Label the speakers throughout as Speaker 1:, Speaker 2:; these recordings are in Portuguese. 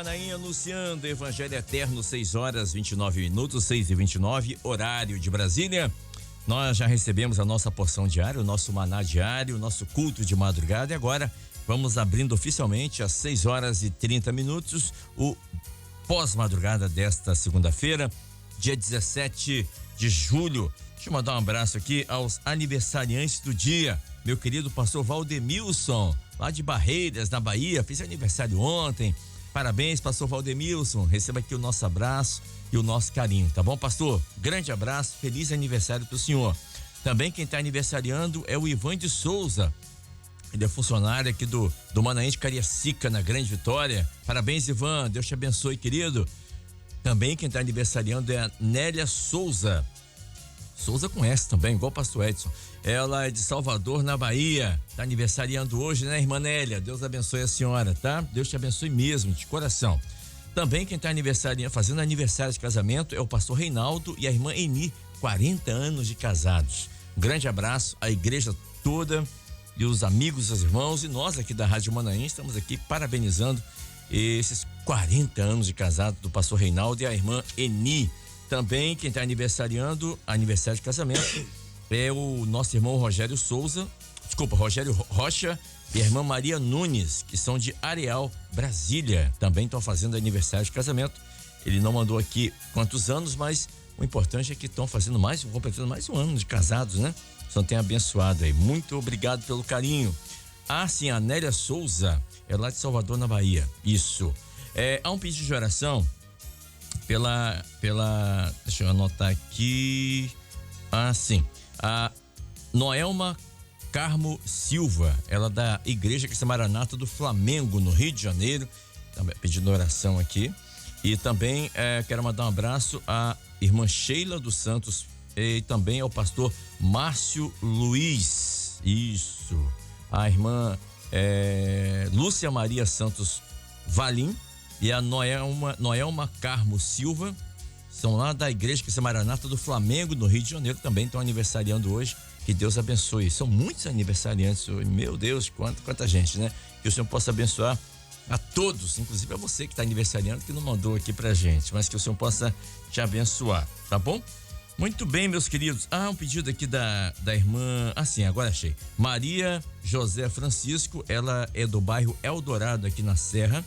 Speaker 1: Manaim anunciando Evangelho Eterno, 6h29, 6h29, horário de Brasília. Nós já recebemos a nossa porção diária, o nosso maná diário, o nosso culto de madrugada, e agora vamos abrindo oficialmente às 6h30 o pós-madrugada desta segunda-feira, dia 17 de julho. Deixa eu mandar um abraço aqui aos aniversariantes do dia. Meu querido pastor Valdemilson, lá de Barreiras, na Bahia, fez aniversário ontem. Parabéns, pastor Valdemilson. Receba aqui o nosso abraço e o nosso carinho, tá bom, pastor? Grande abraço, feliz aniversário pro senhor. Também quem tá aniversariando é o Ivan de Souza. Ele é funcionário aqui do Manaim de Cariacica, na Grande Vitória. Parabéns, Ivan, Deus te abençoe, querido. Também quem tá aniversariando é a Nélia Souza. Souza com S também, igual o pastor Edson. Ela é de Salvador, na Bahia. Tá aniversariando hoje, né, irmã Nélia? Deus abençoe a senhora, tá? Deus te abençoe mesmo, de coração. Também quem tá fazendo aniversário de casamento é o pastor Reinaldo e a irmã Eni, 40 anos de casados. Um grande abraço à igreja toda e os amigos, os irmãos, e nós aqui da Rádio Manaim estamos aqui parabenizando esses 40 anos de casado do pastor Reinaldo e a irmã Eni. Também quem está aniversariando, aniversário de casamento, é o nosso irmão Rogério Rocha e a irmã Maria Nunes, que são de Areal, Brasília. Também estão fazendo aniversário de casamento. Ele não mandou aqui quantos anos, mas o importante é que estão fazendo completando mais um ano de casados, né? Só tem abençoado aí. Muito obrigado pelo carinho. Ah, sim, a Nélia Souza, é lá de Salvador, na Bahia. Isso. Há um pedido de oração deixa eu anotar aqui. Ah, sim. A Noelma Carmo Silva, ela da Igreja Cristã Maranata do Flamengo, no Rio de Janeiro, também pedindo oração aqui. E também quero mandar um abraço à irmã Sheila dos Santos e também ao pastor Márcio Luiz. Isso. A irmã Lúcia Maria Santos Valim e a Noelma Carmo Silva, são lá da Igreja Cristã Maranata do Flamengo, no Rio de Janeiro, também estão aniversariando hoje. Que Deus abençoe. São muitos aniversariantes hoje. Meu Deus, quanta gente, né? Que o Senhor possa abençoar a todos, inclusive a você que está aniversariando, que não mandou aqui pra gente, mas que o Senhor possa te abençoar, tá bom? Muito bem, meus queridos. Um pedido aqui da irmã, agora achei. Maria José Francisco, ela é do bairro Eldorado, aqui na Serra,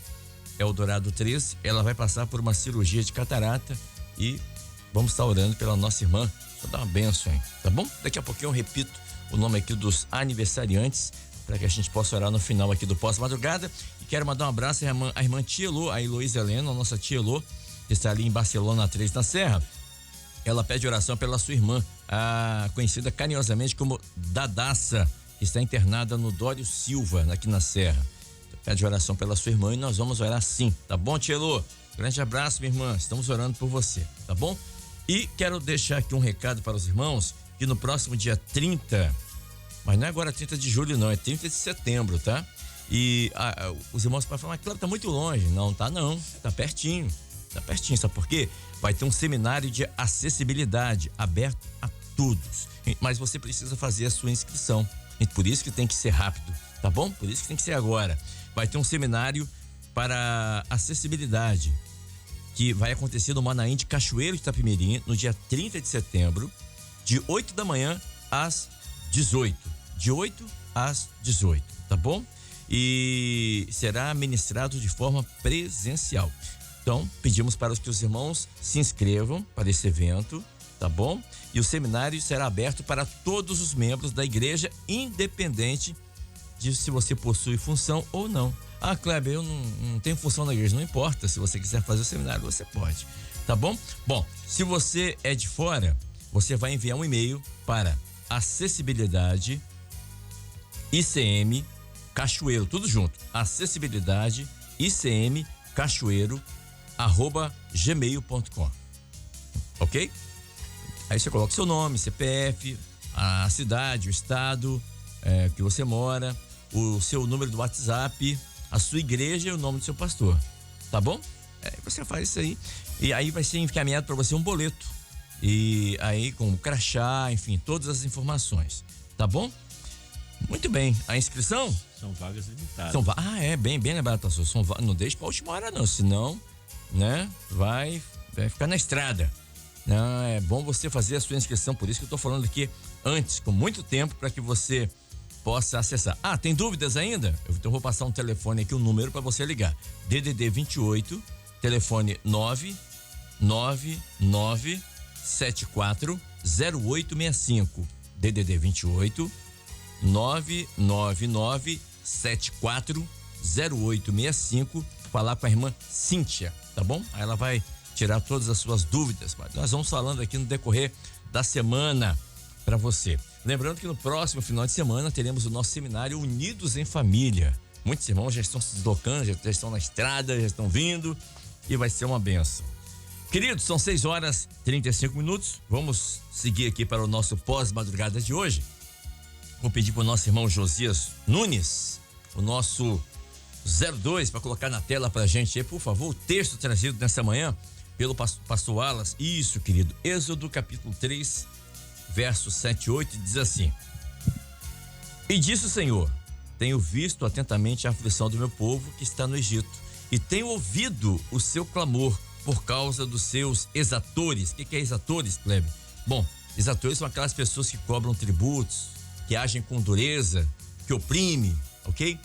Speaker 1: Eldorado 13. Ela vai passar por uma cirurgia de catarata e vamos estar orando pela nossa irmã. Só dar uma bênção, hein? Tá bom? Daqui a pouquinho eu repito o nome aqui dos aniversariantes para que a gente possa orar no final aqui do pós-madrugada. E quero mandar um abraço à irmã Tia Elô, a Heloísa Helena, a nossa Tia Elô, que está ali em Barcelona 3, na Serra. Ela pede oração pela sua irmã, conhecida carinhosamente como Dadaça, que está internada no Dório Silva, aqui na Serra. Pede oração pela sua irmã e nós vamos orar sim, tá bom, Tia Elô? Grande abraço, minha irmã, estamos orando por você, tá bom? E quero deixar aqui um recado para os irmãos, que no próximo dia 30, mas não é agora 30 de julho não, é 30 de setembro, tá? E os irmãos podem falar, mas claro, tá muito longe. Não, tá pertinho, sabe por quê? Vai ter um seminário de acessibilidade aberto a todos, mas você precisa fazer a sua inscrição, e por isso que tem que ser rápido, tá bom? Por isso que tem que ser agora. Vai ter um seminário para acessibilidade, que vai acontecer no Manaim de Cachoeiro de Itapemirim, no dia 30 de setembro, de 8 da manhã às 18. De 8 às 18, tá bom? E será ministrado de forma presencial. Então, pedimos para que os irmãos se inscrevam para esse evento, tá bom? E o seminário será aberto para todos os membros da igreja, independente de se você possui função ou não. Kleber, eu não tenho função na igreja, não importa. Se você quiser fazer o seminário, você pode, tá bom? Bom, se você é de fora, você vai enviar um e-mail para acessibilidade ICM Cachoeiro, tudo junto, acessibilidade ICM Cachoeiro @gmail.com, ok? Aí você coloca seu nome, CPF, a cidade, o estado que você mora, o seu número do WhatsApp, a sua igreja e o nome do seu pastor, tá bom? Você faz isso aí e aí vai ser encaminhado para você um boleto e aí com o crachá, enfim, todas as informações, tá bom? Muito bem. A inscrição?
Speaker 2: São vagas limitadas.
Speaker 1: Bem lembrado, pastor. Não deixe para a última hora, não, senão, né, vai ficar na estrada. Não, é bom você fazer a sua inscrição, por isso que eu tô falando aqui antes, com muito tempo, para que você possa acessar. tem dúvidas ainda? Então vou passar um telefone aqui, um número para você ligar. DDD 28, telefone 999740865. DDD 28 999740865. Falar com a irmã Cíntia, tá bom? Aí ela vai tirar todas as suas dúvidas. Nós vamos falando aqui no decorrer da semana para você. Lembrando que no próximo final de semana teremos o nosso seminário Unidos em Família. Muitos irmãos já estão se deslocando, já estão na estrada, já estão vindo e vai ser uma benção. Queridos, são 6h35. Vamos seguir aqui para o nosso pós-madrugada de hoje. Vou pedir para o nosso irmão Josias Nunes, o nosso 02, para colocar na tela para a gente aí, por favor, o texto trazido nessa manhã pelo pastor Wallace. Isso, querido. Êxodo capítulo 3, verso 7 e 8, diz assim: E disse o Senhor: Tenho visto atentamente a aflição do meu povo que está no Egito, e tenho ouvido o seu clamor por causa dos seus exatores. O que é exatores, Kleber? Bom, exatores são aquelas pessoas que cobram tributos, que agem com dureza, que oprime, ok?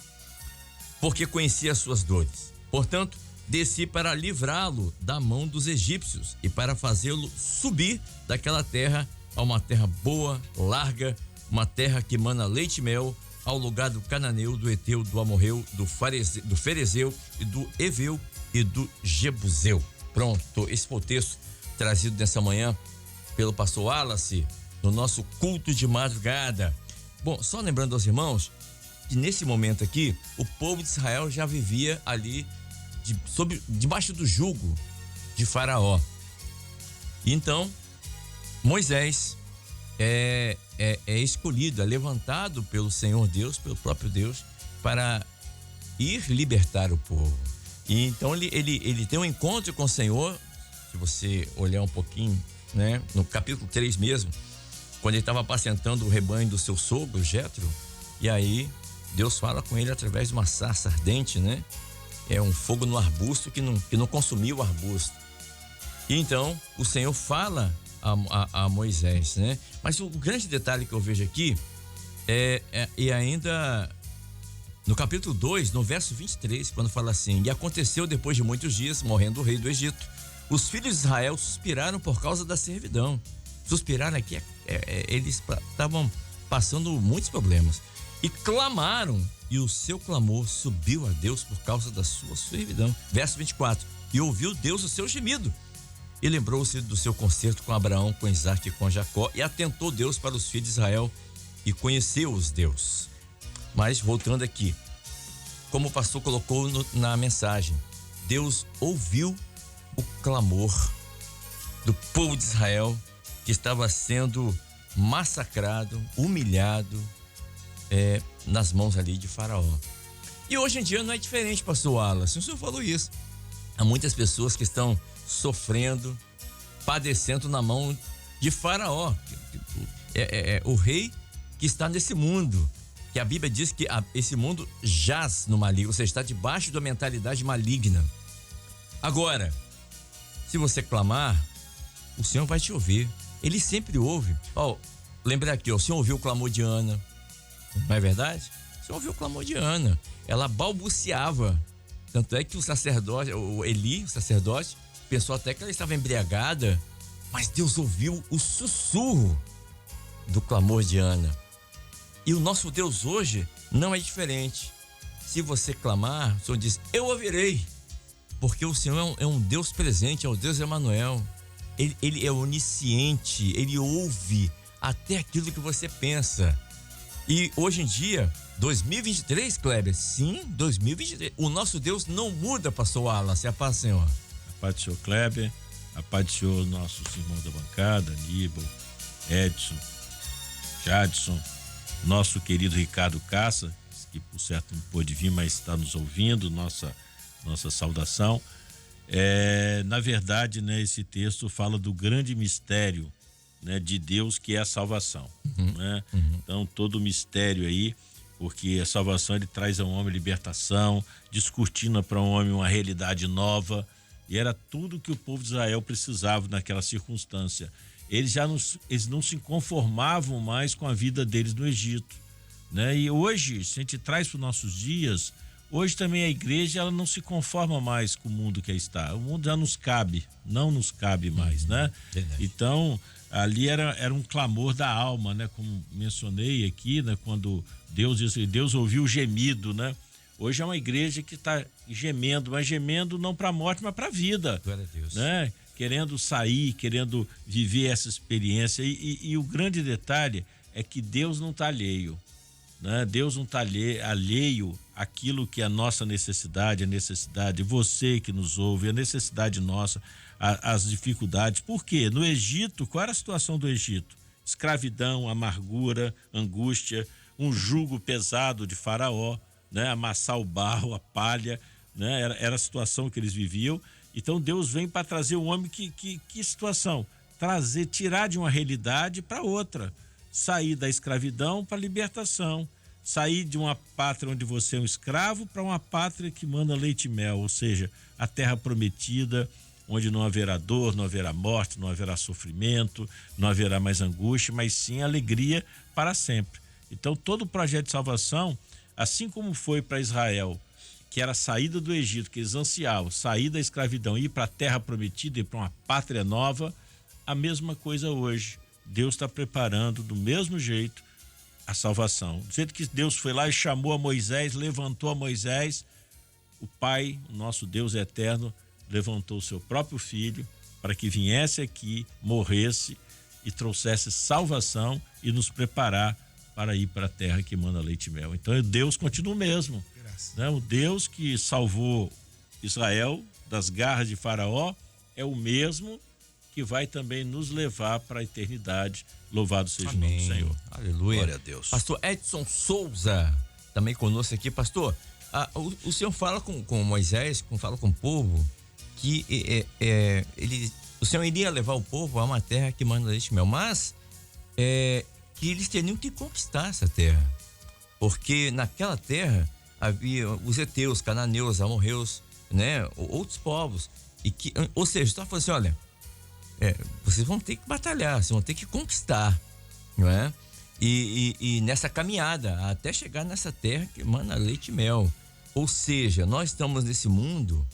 Speaker 1: Porque conhecia as suas dores. Portanto, desci para livrá-lo da mão dos egípcios e para fazê-lo subir daquela terra a uma terra boa, larga, uma terra que mana leite e mel, ao lugar do cananeu, do Eteu, do Amorreu, do Ferezeu e do Eveu e do Jebuseu. Pronto, esse foi o texto trazido nessa manhã pelo pastor Wallace no nosso culto de madrugada. Bom, só lembrando aos irmãos que nesse momento aqui, o povo de Israel já vivia ali debaixo do jugo de Faraó. Então, Moisés é escolhido, é levantado pelo Senhor Deus, pelo próprio Deus, para ir libertar o povo. E então ele tem um encontro com o Senhor. Se você olhar um pouquinho, né, no capítulo 3 mesmo, quando ele estava apacentando o rebanho do seu sogro, Jétro, e aí Deus fala com ele através de uma sarça ardente, né? É um fogo no arbusto que não consumiu o arbusto. E então o Senhor fala a Moisés, né? Mas o grande detalhe que eu vejo aqui e ainda no capítulo 2, no verso 23, quando fala assim: E aconteceu depois de muitos dias, morrendo o rei do Egito, os filhos de Israel suspiraram por causa da servidão. Suspiraram aqui, eles estavam passando muitos problemas. E clamaram, e o seu clamor subiu a Deus por causa da sua servidão. Verso 24: E ouviu Deus o seu gemido, e lembrou-se do seu concerto com Abraão, com Isaque e com Jacó, e atentou Deus para os filhos de Israel, e conheceu-os Deus. Mas voltando aqui, como o pastor colocou na mensagem, Deus ouviu o clamor do povo de Israel, que estava sendo massacrado, humilhado, nas mãos ali de Faraó. E hoje em dia não é diferente, pastor Wallace. O senhor falou isso. Há muitas pessoas que estão sofrendo, padecendo na mão de Faraó, o rei que está nesse mundo, que a Bíblia diz que esse mundo jaz no maligno, você está debaixo da mentalidade maligna. Agora, se você clamar, o Senhor vai te ouvir. Ele sempre ouve. Lembra aqui, o Senhor ouviu o clamor de Ana, não é verdade? O Senhor ouviu o clamor de Ana, ela balbuciava. Tanto é que o sacerdote, o Eli, o sacerdote, pensou até que ela estava embriagada, mas Deus ouviu o sussurro do clamor de Ana. E o nosso Deus hoje não é diferente. Se você clamar, o Senhor diz: eu ouvirei, porque o Senhor é um Deus presente, é o Deus Emanuel. Ele é onisciente, ele ouve até aquilo que você pensa. E hoje em dia, 2023, Kleber, sim, 2023, o nosso Deus não muda, pastor Wallace. A paz, Senhor.
Speaker 2: A paz do senhor Kleber, a paz do senhor, nossos irmãos da bancada, Aníbal, Edson, Jadson, nosso querido Ricardo Caça, que por certo não pôde vir, mas está nos ouvindo, nossa saudação. Na verdade, né, esse texto fala do grande mistério né, de Deus, que é a salvação, né? Então, todo o mistério aí, porque a salvação ele traz ao homem libertação, descortina para o homem uma realidade nova, e era tudo que o povo de Israel precisava naquela circunstância. Eles não se conformavam mais com a vida deles no Egito, né? E hoje, se a gente traz para os nossos dias, hoje também a igreja ela não se conforma mais com o mundo que está. O mundo já não nos cabe mais, né?
Speaker 1: Verdade.
Speaker 2: Então, ali era um clamor da alma, né? Como mencionei aqui, né? Quando Deus ouviu o gemido, né? Hoje é uma igreja que está gemendo, mas gemendo não para a morte, mas para a vida.
Speaker 1: Glória a Deus.
Speaker 2: Né? Querendo sair, querendo viver essa experiência. E o grande detalhe é que Deus não está alheio, né? Deus não está alheio àquilo que é a nossa necessidade, a necessidade de você que nos ouve, a necessidade nossa, as dificuldades. Por quê? No Egito, qual era a situação do Egito? Escravidão, amargura, angústia, um jugo pesado de Faraó, né? Amassar o barro, a palha, né? Era a situação que eles viviam. Então Deus vem para trazer o homem que situação? Tirar de uma realidade para outra. Sair da escravidão para a libertação. Sair de uma pátria onde você é um escravo para uma pátria que manda leite e mel, ou seja, a terra prometida, onde não haverá dor, não haverá morte, não haverá sofrimento, não haverá mais angústia, mas sim alegria para sempre. Então todo o projeto de salvação, assim como foi para Israel, que era a saída do Egito, que eles ansiavam, sair da escravidão, ir para a terra prometida, ir para uma pátria nova, a mesma coisa hoje. Deus está preparando do mesmo jeito a salvação. Do jeito que Deus foi lá e chamou a Moisés, levantou a Moisés, o Pai, o nosso Deus eterno, levantou o seu próprio filho para que viesse aqui, morresse e trouxesse salvação e nos preparar para ir para a terra que manda leite e mel. Então Deus continua o mesmo, né? O Deus que salvou Israel das garras de Faraó é o mesmo que vai também nos levar para a eternidade. Louvado seja o nome do Senhor.
Speaker 1: Aleluia.
Speaker 3: Glória a Deus.
Speaker 1: Pastor Edson Souza, também conosco aqui. Pastor, o senhor fala com Moisés, fala com o povo, que o senhor iria levar o povo a uma terra que manda leite e mel, mas que eles teriam que conquistar essa terra, porque naquela terra havia os heteus, cananeus, amorreus, né, outros povos, ou seja, está falando assim, olha, vocês vão ter que batalhar, vocês vão ter que conquistar, não é? E nessa caminhada até chegar nessa terra que manda leite e mel, ou seja, nós estamos nesse mundo,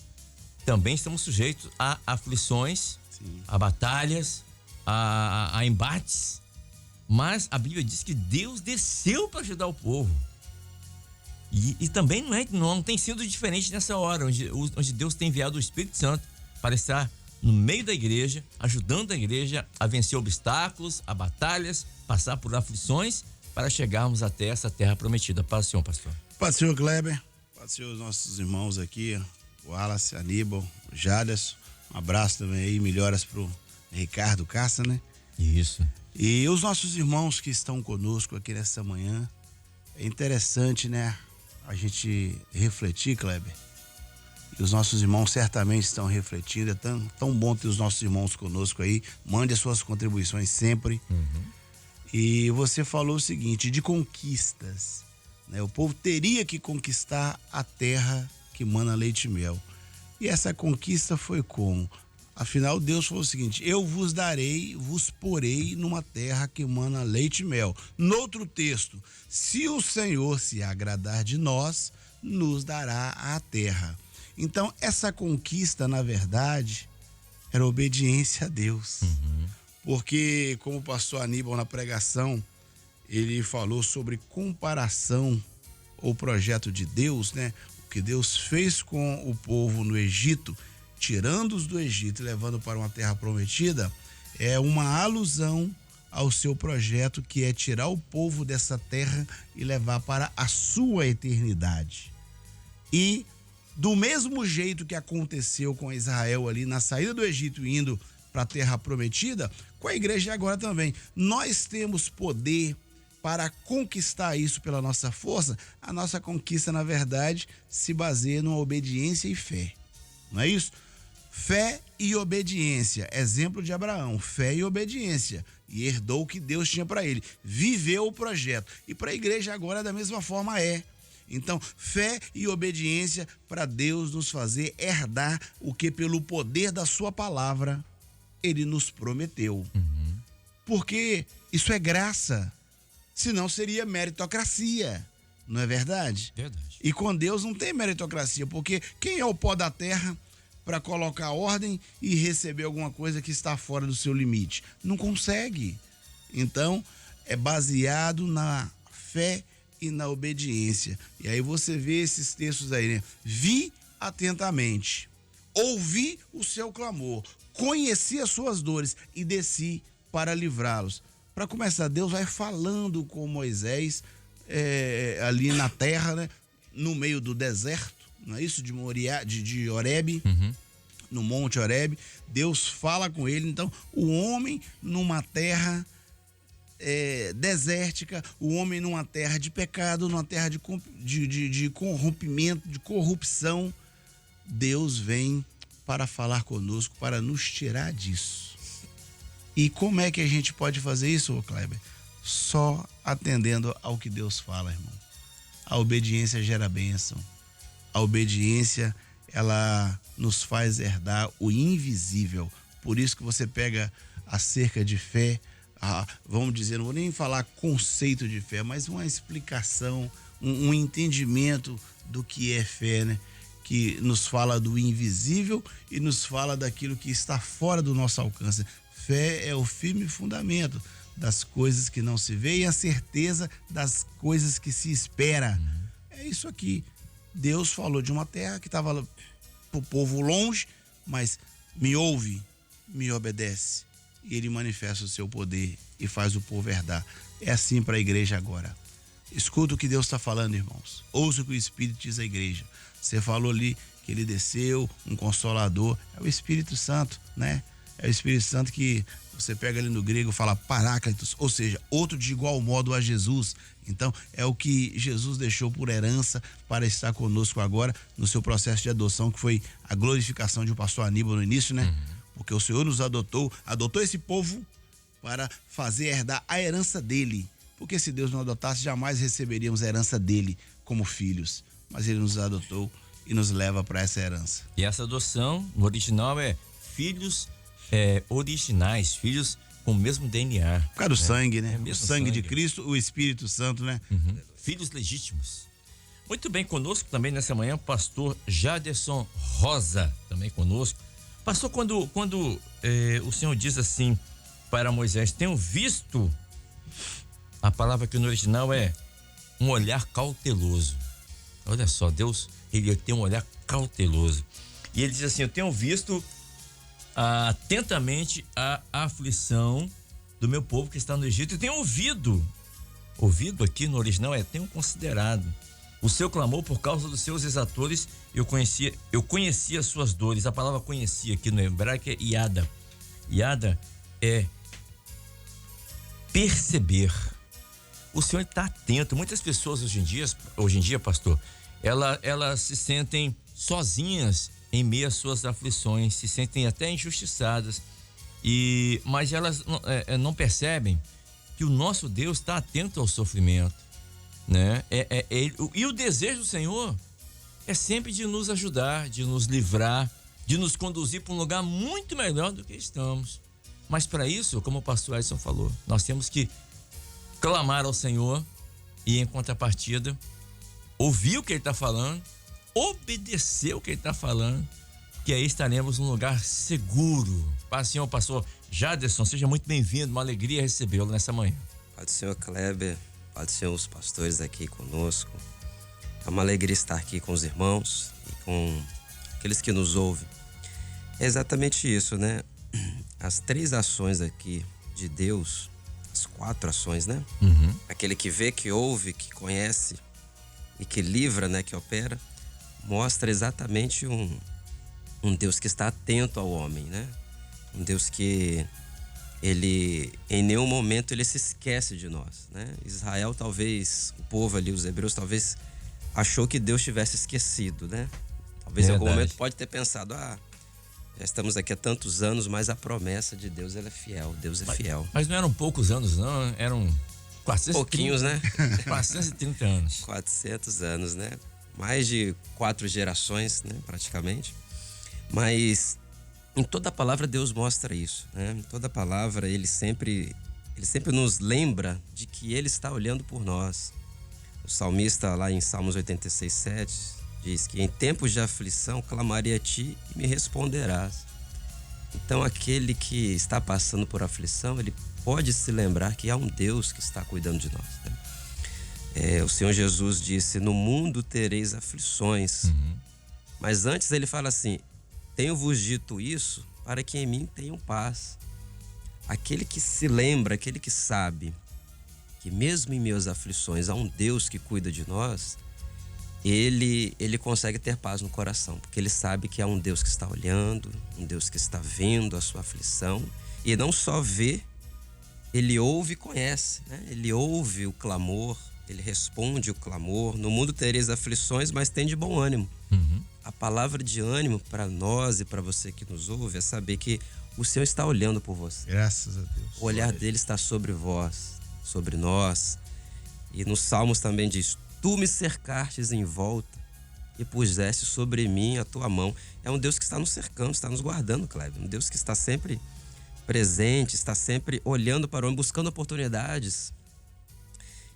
Speaker 1: também estamos sujeitos a aflições, sim, a batalhas, a embates. Mas a Bíblia diz que Deus desceu para ajudar o povo. E também não tem sido diferente nessa hora, onde Deus tem enviado o Espírito Santo para estar no meio da igreja, ajudando a igreja a vencer obstáculos, a batalhas, passar por aflições, para chegarmos até essa terra prometida. Paz do Senhor, pastor.
Speaker 3: Paz do Senhor, Kleber. Paz do Senhor, os nossos irmãos aqui, o Wallace, Aníbal, o Jaderson. Um abraço também aí, melhoras pro Ricardo Cassa, né?
Speaker 1: Isso.
Speaker 3: E os nossos irmãos que estão conosco aqui nessa manhã, é interessante, né? A gente refletir, Kleber. E os nossos irmãos certamente estão refletindo. É tão bom ter os nossos irmãos conosco aí. Mande as suas contribuições sempre. E você falou o seguinte, de conquistas, né? O povo teria que conquistar a terra que mana leite e mel. E essa conquista foi como? Afinal, Deus falou o seguinte, eu vos porei numa terra que mana leite e mel. Noutro texto, se o Senhor se agradar de nós, nos dará a terra. Então, essa conquista, na verdade, era obediência a Deus. Porque, como o pastor Aníbal na pregação, ele falou sobre comparação ao projeto de Deus, né? O que Deus fez com o povo no Egito, tirando-os do Egito e levando para uma terra prometida, é uma alusão ao seu projeto, que é tirar o povo dessa terra e levar para a sua eternidade. E do mesmo jeito que aconteceu com Israel ali na saída do Egito indo para a terra prometida, com a igreja agora também. Nós temos poder para conquistar isso pela nossa força. A nossa conquista, na verdade, se baseia numa obediência e fé. Não é isso? fé e obediência. Exemplo de Abraão, fé e obediência. E herdou o que Deus tinha para ele. Viveu o projeto. E para a igreja agora da mesma forma é. Então, fé e obediência para Deus nos fazer herdar o que pelo poder da sua palavra ele nos prometeu. Porque isso é graça. Senão seria meritocracia. Não é verdade?
Speaker 1: Verdade.
Speaker 3: E com Deus não tem meritocracia, porque quem é o pó da terra para colocar ordem e receber alguma coisa que está fora do seu limite? Não consegue. Então, é baseado na fé e na obediência. E aí você vê esses textos aí, né? Vi atentamente, ouvi o seu clamor, conheci as suas dores e desci para livrá-los. Para começar, Deus vai falando com Moisés ali na terra, né? No meio do deserto, não é isso? De Horebe, no Monte Horebe. Deus fala com ele. Então, o homem numa terra desértica, o homem numa terra de pecado, numa terra de corrompimento, de corrupção, Deus vem para falar conosco, para nos tirar disso. E como é que a gente pode fazer isso, Kleber? Só atendendo ao que Deus fala, irmão. A obediência gera bênção. A obediência, ela nos faz herdar o invisível. Por isso que você pega a cerca de fé, vamos dizer, não vou nem falar conceito de fé, mas uma explicação, um entendimento do que é fé, né? Que nos fala do invisível e nos fala daquilo que está fora do nosso alcance. Fé é o firme fundamento das coisas que não se vê e a certeza das coisas que se espera. É isso aqui. Deus falou de uma terra que estava para o povo longe, mas me ouve, me obedece. E ele manifesta o seu poder e faz o povo herdar. É assim para a igreja agora. Escuta o que Deus está falando, irmãos. Ouça o que o Espírito diz à igreja. Você falou ali que ele desceu, um consolador. É o Espírito Santo, né? É o Espírito Santo que você pega ali no grego, fala Paráclitos, ou seja, outro de igual modo a Jesus. Então, é o que Jesus deixou por herança para estar conosco agora no seu processo de adoção, que foi a glorificação de o pastor Aníbal no início, né? Porque o Senhor nos adotou esse povo para fazer herdar a herança dele. Porque se Deus não adotasse, jamais receberíamos a herança dele como filhos. Mas ele nos adotou e nos leva para essa herança.
Speaker 1: E essa adoção, no original, é filhos originais, filhos com o mesmo DNA.
Speaker 3: Por causa do sangue, né?
Speaker 1: O
Speaker 3: sangue de Cristo, o Espírito Santo, né?
Speaker 1: Filhos legítimos. Muito bem, conosco também nessa manhã o pastor Jaderson Rosa, também conosco. Pastor, quando o Senhor diz assim para Moisés, tenho visto, a palavra que no original é um olhar cauteloso. Olha só, Deus, ele tem um olhar cauteloso. E ele diz assim, eu tenho visto atentamente a aflição do meu povo que está no Egito e tenho ouvido aqui no original tenho considerado o seu clamor por causa dos seus exatores. Eu conhecia as suas dores. A palavra conhecia aqui no hebraico é iada. Iada é perceber. O Senhor está atento. Muitas pessoas hoje em dia, pastor, elas se sentem sozinhas em meio às suas aflições, se sentem até injustiçadas, mas elas não percebem que o nosso Deus está atento ao sofrimento, né? E o desejo do Senhor é sempre de nos ajudar, de nos livrar, de nos conduzir para um lugar muito melhor do que estamos. Mas para isso, como o pastor Edson falou, nós temos que clamar ao Senhor e, em contrapartida, ouvir o que ele está falando, obedecer o que ele está falando, que aí estaremos num lugar seguro. Paz do Senhor, pastor Jaderson, seja muito bem-vindo, uma alegria recebê-lo nessa manhã.
Speaker 4: Paz do Senhor, Kleber, paz do Senhor, os pastores aqui conosco. É uma alegria estar aqui com os irmãos e com aqueles que nos ouvem. É exatamente isso, né? As 3 ações aqui de Deus, as 4 ações, né? Aquele que vê, que ouve, que conhece e que livra, né? Que opera, mostra exatamente um Deus que está atento ao homem, né? Um Deus que ele, em nenhum momento, ele se esquece de nós, né? Israel, talvez, o povo ali, os hebreus, talvez achou que Deus tivesse esquecido, né? Talvez em algum momento pode ter pensado, Já estamos aqui há tantos anos, mas a promessa de Deus, ela é fiel. Deus é fiel.
Speaker 1: Mas não eram poucos anos, não. Eram 430,
Speaker 4: Pouquinhos, né?
Speaker 1: 430 anos.
Speaker 4: 400 anos, né? Mais de 4 gerações, né? Praticamente. Mas em toda a palavra Deus mostra isso, né? Em toda a palavra ele sempre nos lembra de que Ele está olhando por nós. O salmista lá em Salmos 86:7 diz que em tempos de aflição clamarei a Ti e me responderás. Então aquele que está passando por aflição, ele pode se lembrar que há um Deus que está cuidando de nós, né? O Senhor Jesus disse: no mundo tereis aflições. Mas antes ele fala assim: tenho-vos dito isso para que em mim tenham paz. Aquele que se lembra, aquele que sabe que mesmo em meus aflições há um Deus que cuida de nós, ele consegue ter paz no coração, porque ele sabe que há um Deus que está olhando, um Deus que está vendo a sua aflição, e não só vê, ele ouve e conhece, né? Ele ouve o clamor, ele responde o clamor. No mundo tereis aflições, mas tem de bom ânimo. A palavra de ânimo para nós e para você que nos ouve é saber que o Senhor está olhando por você.
Speaker 3: Graças a Deus.
Speaker 4: O olhar dele está sobre vós, sobre nós. E nos Salmos também diz: tu me cercastes em volta e puseste sobre mim a tua mão. É um Deus que está nos cercando, está nos guardando, Kleber. Um Deus que está sempre presente, está sempre olhando para o homem, buscando oportunidades.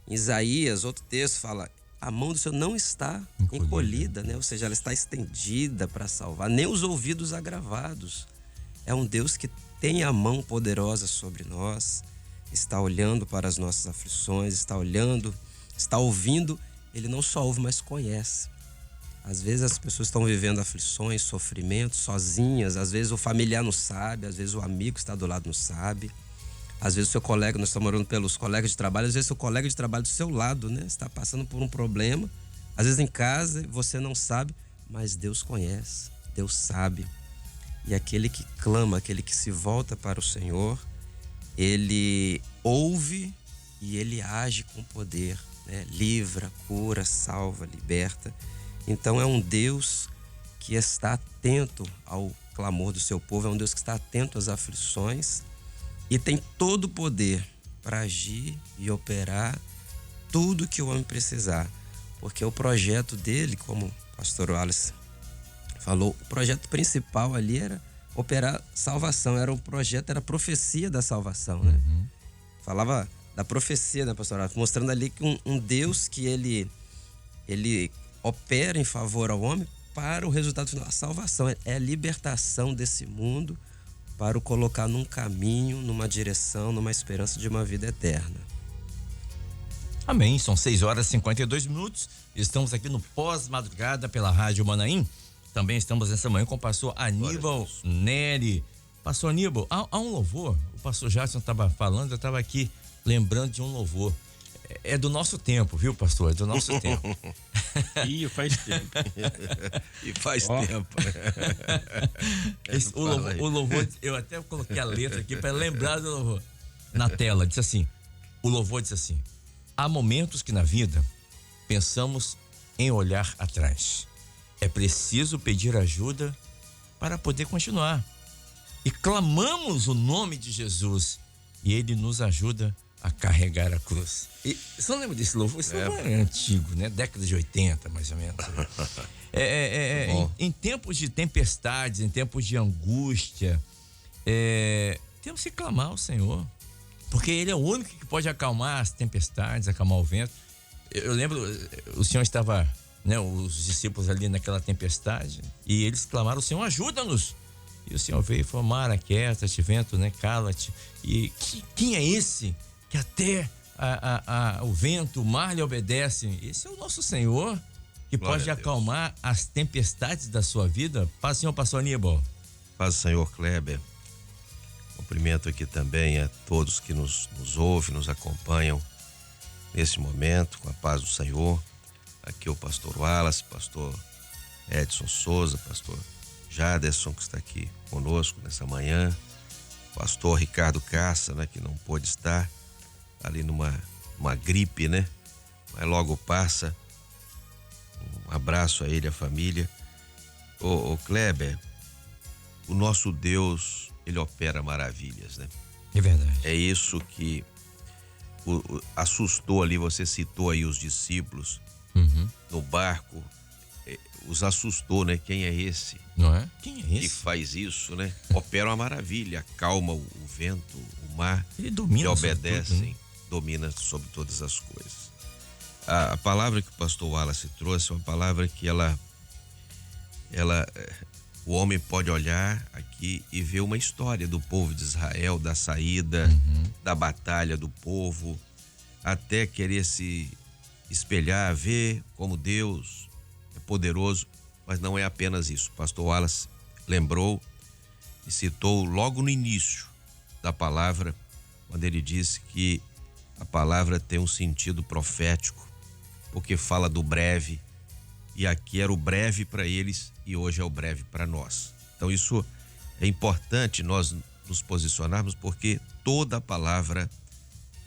Speaker 4: Em Isaías, outro texto fala: a mão do Senhor não está encolhida, né? Ou seja, ela está estendida para salvar, nem os ouvidos agravados. É um Deus que tem a mão poderosa sobre nós, está olhando para as nossas aflições, está olhando, está ouvindo. Ele não só ouve, mas conhece. Às vezes as pessoas estão vivendo aflições, sofrimentos, sozinhas. Às vezes o familiar não sabe, às vezes o amigo que está do lado não sabe. Às vezes o seu colega, nós estamos orando pelos colegas de trabalho, às vezes o seu colega de trabalho do seu lado, né, está passando por um problema. Às vezes em casa você não sabe, mas Deus conhece, Deus sabe. E aquele que clama, aquele que se volta para o Senhor, ele ouve e ele age com poder, né? Livra, cura, salva, liberta. Então é um Deus que está atento ao clamor do seu povo, é um Deus que está atento às aflições e tem todo o poder para agir e operar tudo que o homem precisar. Porque o projeto dele, como o pastor Wallace falou, o projeto principal ali era operar salvação, era a profecia da salvação, né? Falava da profecia, né, pastor Wallace? Mostrando ali que um Deus que ele opera em favor ao homem para o resultado final. A salvação é a libertação desse mundo para o colocar num caminho, numa direção, numa esperança de uma vida eterna.
Speaker 1: Amém. São 6h52. Estamos aqui no pós-madrugada pela Rádio Manaim. Também estamos nessa manhã com o pastor Aníbal Neri. Pastor Aníbal, há um louvor. O pastor Jadson estava falando, eu estava aqui lembrando de um louvor. É do nosso tempo, viu, pastor? É do nosso tempo.
Speaker 2: Ih, faz tempo.
Speaker 3: E faz tempo.
Speaker 1: O louvor, eu até coloquei a letra aqui para lembrar do louvor. Na tela, disse assim, o louvor disse assim: há momentos que na vida pensamos em olhar atrás. É preciso pedir ajuda para poder continuar. E clamamos o nome de Jesus e Ele nos ajuda a carregar a cruz. E você não lembra desse louvor? Esse louvor é antigo, né? Década de 80, mais ou menos. Em tempos de tempestades, em tempos de angústia, temos que clamar ao Senhor, porque Ele é o único que pode acalmar as tempestades, acalmar o vento. Eu lembro, o Senhor estava, né, os discípulos ali naquela tempestade, e eles clamaram: o Senhor, ajuda-nos. E o Senhor veio e falou: mar, aquieta-te, vento, né, cala-te. E quem é esse que até o vento, o mar lhe obedecem? Esse é o nosso Senhor, que
Speaker 5: Glória
Speaker 1: pode acalmar as tempestades da sua vida. Paz, Senhor, pastor Aníbal.
Speaker 5: Paz, Senhor Kleber. Cumprimento aqui também a todos que nos ouvem, nos acompanham nesse momento, com a paz do Senhor. Aqui o pastor Wallace, pastor Edson Souza, pastor Jaderson, que está aqui conosco nessa manhã, pastor Ricardo Cassa, né, que não pôde estar ali numa gripe, né, mas logo passa. Um abraço a ele, a família. Ô Kleber, o nosso Deus, ele opera maravilhas, né?
Speaker 1: É verdade.
Speaker 5: É isso que assustou ali, você citou aí os discípulos no barco, os assustou, né? Quem é esse?
Speaker 1: Não é? Quem é
Speaker 5: Que
Speaker 1: esse?
Speaker 5: faz isso, né? Opera uma maravilha, acalma o vento, o mar,
Speaker 1: Ele domina
Speaker 5: que
Speaker 1: sobre
Speaker 5: obedecem,
Speaker 1: tudo, né?
Speaker 5: domina sobre todas as coisas. A palavra que o pastor Wallace trouxe é uma palavra que o homem pode olhar aqui e ver uma história do povo de Israel, da saída, da batalha do povo, até querer se espelhar, ver como Deus é poderoso, mas não é apenas isso. O pastor Wallace lembrou e citou logo no início da palavra, quando ele disse que a palavra tem um sentido profético, porque fala do breve, e aqui era o breve para eles e hoje é o breve para nós. Então isso é importante nós nos posicionarmos, porque toda a palavra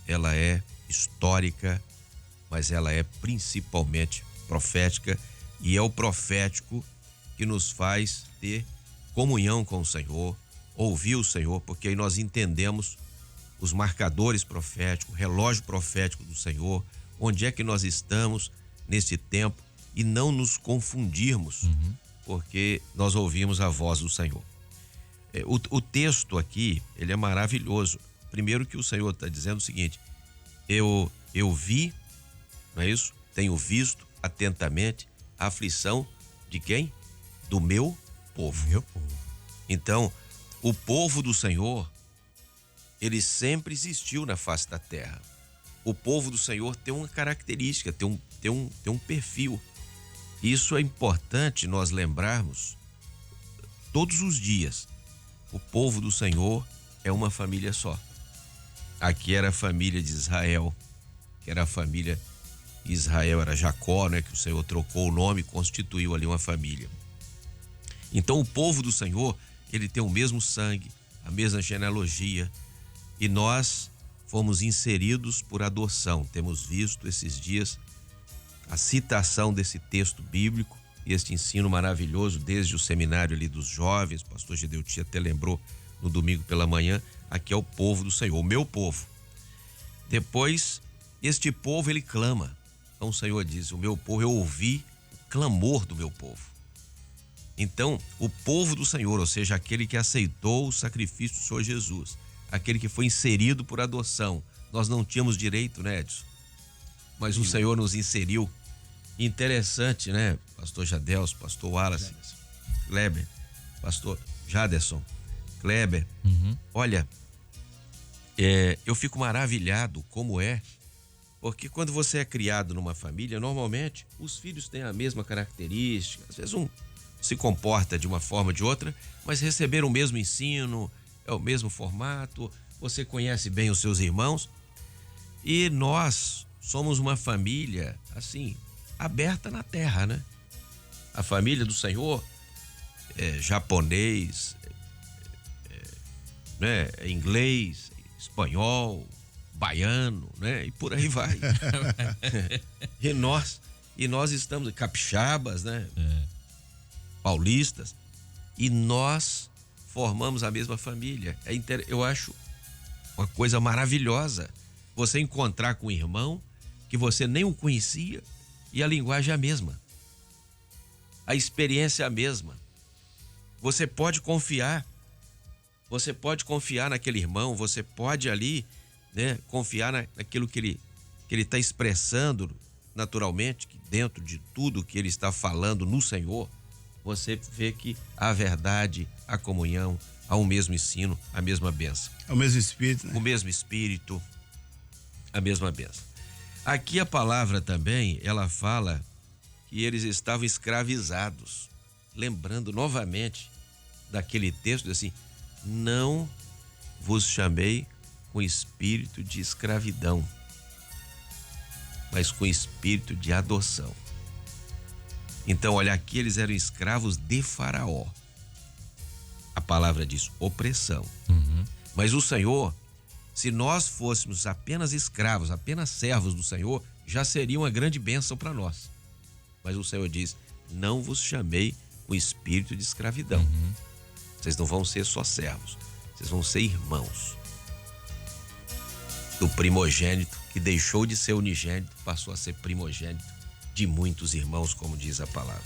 Speaker 5: ela é histórica, mas ela é principalmente profética, e é o profético que nos faz ter comunhão com o Senhor, ouvir o Senhor, porque aí nós entendemos os marcadores proféticos, o relógio profético do Senhor, onde é que nós estamos nesse tempo, e não nos confundirmos, porque nós ouvimos a voz do Senhor. O texto aqui, ele é maravilhoso. Primeiro que o Senhor está dizendo o seguinte: eu vi, não é isso? Tenho visto atentamente a aflição de quem? Do meu povo.
Speaker 1: Meu povo.
Speaker 5: Então, o povo do Senhor, ele sempre existiu na face da terra. O povo do Senhor tem uma característica, tem um perfil. Isso é importante nós lembrarmos todos os dias. O povo do Senhor é uma família só. Aqui era a família de Israel, que era a família Israel, era Jacó, né? Que o Senhor trocou o nome e constituiu ali uma família. Então o povo do Senhor, ele tem o mesmo sangue, a mesma genealogia, e nós fomos inseridos por adoção. Temos visto esses dias a citação desse texto bíblico e este ensino maravilhoso desde o seminário ali dos jovens. O pastor Gedeuti até lembrou no domingo pela manhã. Aqui é o povo do Senhor, o meu povo. Depois, este povo, ele clama. Então o Senhor diz: o meu povo, eu ouvi o clamor do meu povo. Então, o povo do Senhor, ou seja, aquele que aceitou o sacrifício do Senhor Jesus, aquele que foi inserido por adoção. Nós não tínhamos direito, né, Edson? Mas o Senhor nos inseriu. Interessante, né, pastor Jadelson, pastor Wallace, Kleber, pastor Jaderson, Kleber. Olha, eu fico maravilhado como porque quando você é criado numa família, normalmente os filhos têm a mesma característica. Às vezes um se comporta de uma forma ou de outra, mas receberam o mesmo ensino, é o mesmo formato, você conhece bem os seus irmãos, e nós somos uma família, assim, aberta na terra, né? A família do Senhor é japonês, né? Inglês, espanhol, baiano, né? E por aí vai. e nós estamos capixabas, né? Paulistas, e nós formamos a mesma família. Eu acho uma coisa maravilhosa você encontrar com um irmão que você nem o conhecia e a linguagem é a mesma. A experiência é a mesma. Você pode confiar naquele irmão, você pode ali, né, confiar naquilo que ele está expressando naturalmente, que dentro de tudo que ele está falando no Senhor, você vê que há verdade, a comunhão, há o mesmo ensino, a mesma bênção.
Speaker 3: É o mesmo Espírito, né?
Speaker 5: O mesmo Espírito, a mesma bênção. Aqui a palavra também, ela fala que eles estavam escravizados. Lembrando novamente daquele texto assim: não vos chamei com espírito de escravidão, mas com espírito de adoção. Então, olha, aqui eles eram escravos de Faraó. A palavra diz opressão. Mas o Senhor, se nós fôssemos apenas escravos, apenas servos do Senhor, já seria uma grande bênção para nós. Mas o Senhor diz: não vos chamei com espírito de escravidão. Vocês não vão ser só servos, vocês vão ser irmãos. Do primogênito, que deixou de ser unigênito, passou a ser primogênito de muitos irmãos, como diz a palavra.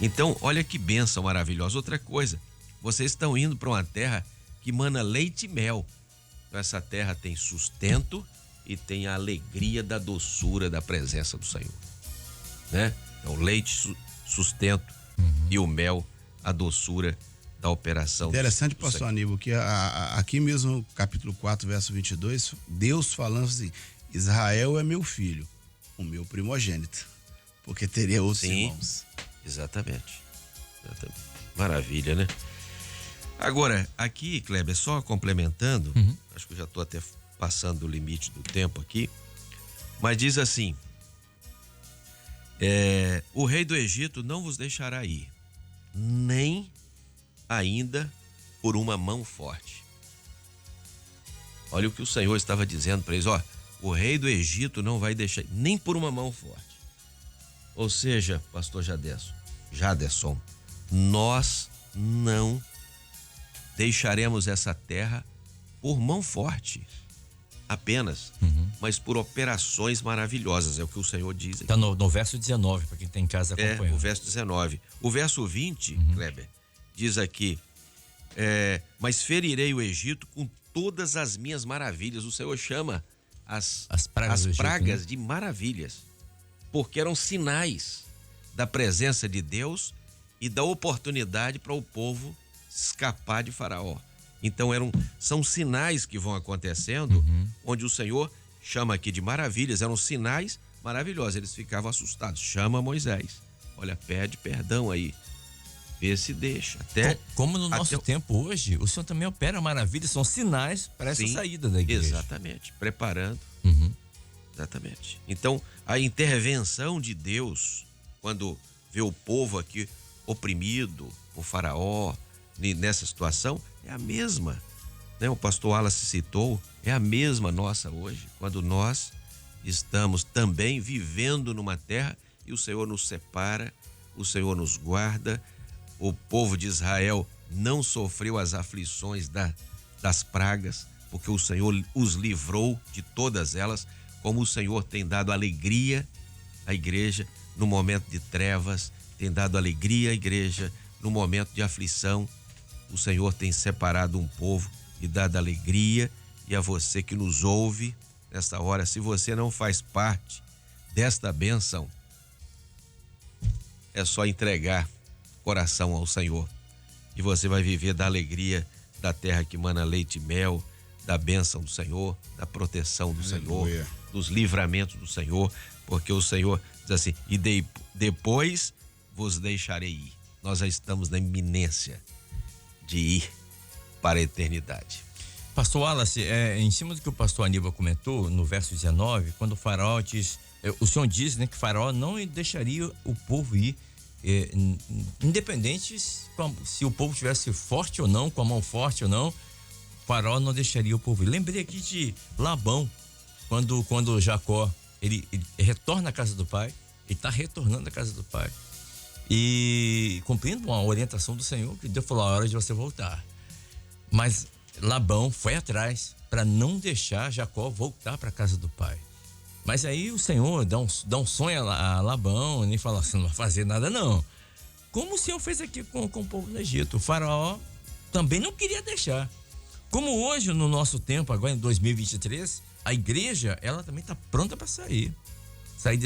Speaker 5: Então, olha que bênção maravilhosa. Outra coisa, vocês estão indo para uma terra que mana leite e mel. Então, essa terra tem sustento e tem a alegria da doçura da presença do Senhor, né? Então, leite, sustento, e o mel, a doçura da operação.
Speaker 3: Interessante, pastor Aníbal, que aqui mesmo, capítulo 4, verso 22, Deus falando assim: Israel é meu filho, o meu primogênito, porque teria outros irmãos.
Speaker 5: Exatamente. Maravilha, né? Agora, aqui, Kleber, só complementando, acho que eu já estou até passando o limite do tempo aqui, mas diz assim: o rei do Egito não vos deixará ir, nem ainda por uma mão forte. Olha o que o Senhor estava dizendo para eles: ó, o rei do Egito não vai deixar nem por uma mão forte. Ou seja, pastor Jaderson, nós não deixaremos essa terra por mão forte apenas, mas por operações maravilhosas, é o que o Senhor diz aqui.
Speaker 1: Está no verso 19, para quem tem em casa acompanhando.
Speaker 5: O verso 19. O verso 20, Kleber, diz aqui: mas ferirei o Egito com todas as minhas maravilhas. O Senhor chama as pragas
Speaker 1: Egito, né?
Speaker 5: de maravilhas, porque eram sinais da presença de Deus e da oportunidade para o povo escapar de Faraó. Então são sinais que vão acontecendo, onde o Senhor chama aqui de maravilhas, eram sinais maravilhosos. Eles ficavam assustados. Chama Moisés: olha, pede perdão aí, vê se deixa.
Speaker 1: Como no nosso tempo hoje, o Senhor também opera maravilhas, são sinais para essa saída da igreja.
Speaker 5: Exatamente, preparando. Exatamente. Então, a intervenção de Deus, quando vê o povo aqui oprimido por Faraó, nessa situação, é a mesma, né? O pastor Wallace citou, é a mesma nossa hoje, quando nós estamos também vivendo numa terra e o Senhor nos separa, o Senhor nos guarda. O povo de Israel não sofreu as aflições das pragas, porque o Senhor os livrou de todas elas, como o Senhor tem dado alegria à igreja no momento de trevas, tem dado alegria à igreja no momento de aflição. O Senhor tem separado um povo e dado alegria. E a você que nos ouve nesta hora, se você não faz parte desta bênção, é só entregar coração ao Senhor e você vai viver da alegria da terra que mana leite e mel, da bênção do Senhor, da proteção do Senhor, dos livramentos do Senhor, porque o Senhor diz assim: e depois vos deixarei ir. Nós já estamos na iminência de ir para a eternidade.
Speaker 1: Pastor Wallace, em cima do que o pastor Aníbal comentou, no verso 19, quando o Faraó diz, o Senhor diz, né, que Faraó não deixaria o povo ir, independente se o povo tivesse forte ou não, com a mão forte ou não, Faraó não deixaria o povo ir. Lembrei aqui de Labão, quando Jacó, ele retorna à casa do pai, ele está retornando à casa do pai, e cumprindo uma orientação do Senhor, que Deus falou: a hora de você voltar. Mas Labão foi atrás para não deixar Jacó voltar para a casa do pai. Mas aí o Senhor dá um sonho a Labão e fala: você não vai fazer nada não. Como o Senhor fez aqui com o povo do Egito. O Faraó também não queria deixar. Como hoje, no nosso tempo, agora em 2023, a igreja, ela também está pronta para sair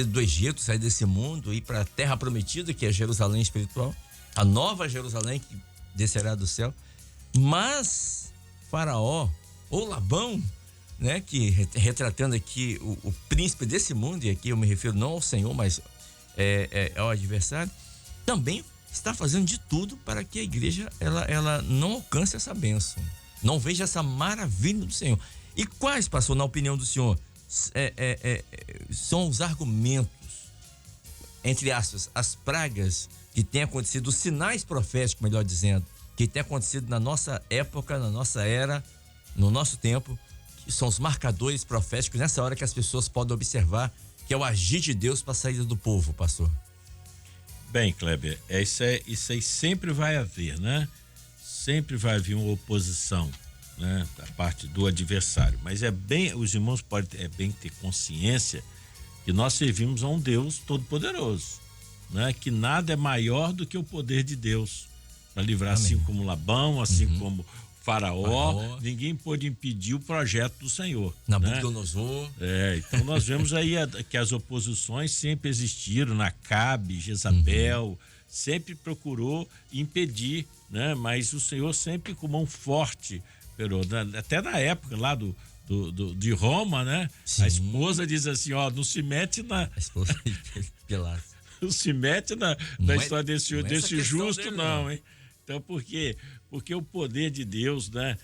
Speaker 1: do Egito, sair desse mundo, ir para a terra prometida, que é Jerusalém espiritual, a nova Jerusalém que descerá do céu. Mas Faraó, ou Labão, né, que retratando aqui o príncipe desse mundo, e aqui eu me refiro não ao Senhor, mas ao adversário, também está fazendo de tudo para que a igreja ela não alcance essa bênção, não veja essa maravilha do Senhor. E quais, pastor, na opinião do senhor, são os argumentos, entre aspas, as pragas que têm acontecido, os sinais proféticos, melhor dizendo, que têm acontecido na nossa época, na nossa era, no nosso tempo, que são os marcadores proféticos nessa hora que as pessoas podem observar, que é o agir de Deus para a saída do povo, pastor?
Speaker 2: Bem, Kleber, isso aí sempre vai haver, né? sempre vai haver uma oposição, né, da parte do adversário. Mas os irmãos podem bem ter consciência que nós servimos a um Deus todo-poderoso, né, que nada é maior do que o poder de Deus para livrar. Amém. Assim como Labão, assim como Faraó, ninguém pôde impedir o projeto do Senhor.
Speaker 1: Nabucodonosor.
Speaker 2: Né? Então nós vemos aí que as oposições sempre existiram, Acabe, Jezabel, sempre procurou impedir, né? Mas o Senhor sempre com mão forte, até na época lá de Roma, né? Sim. A esposa diz assim, ó, não se mete na... A esposa não se mete na história desse justo, não, hein? Então, por quê? Porque o poder de Deus, né,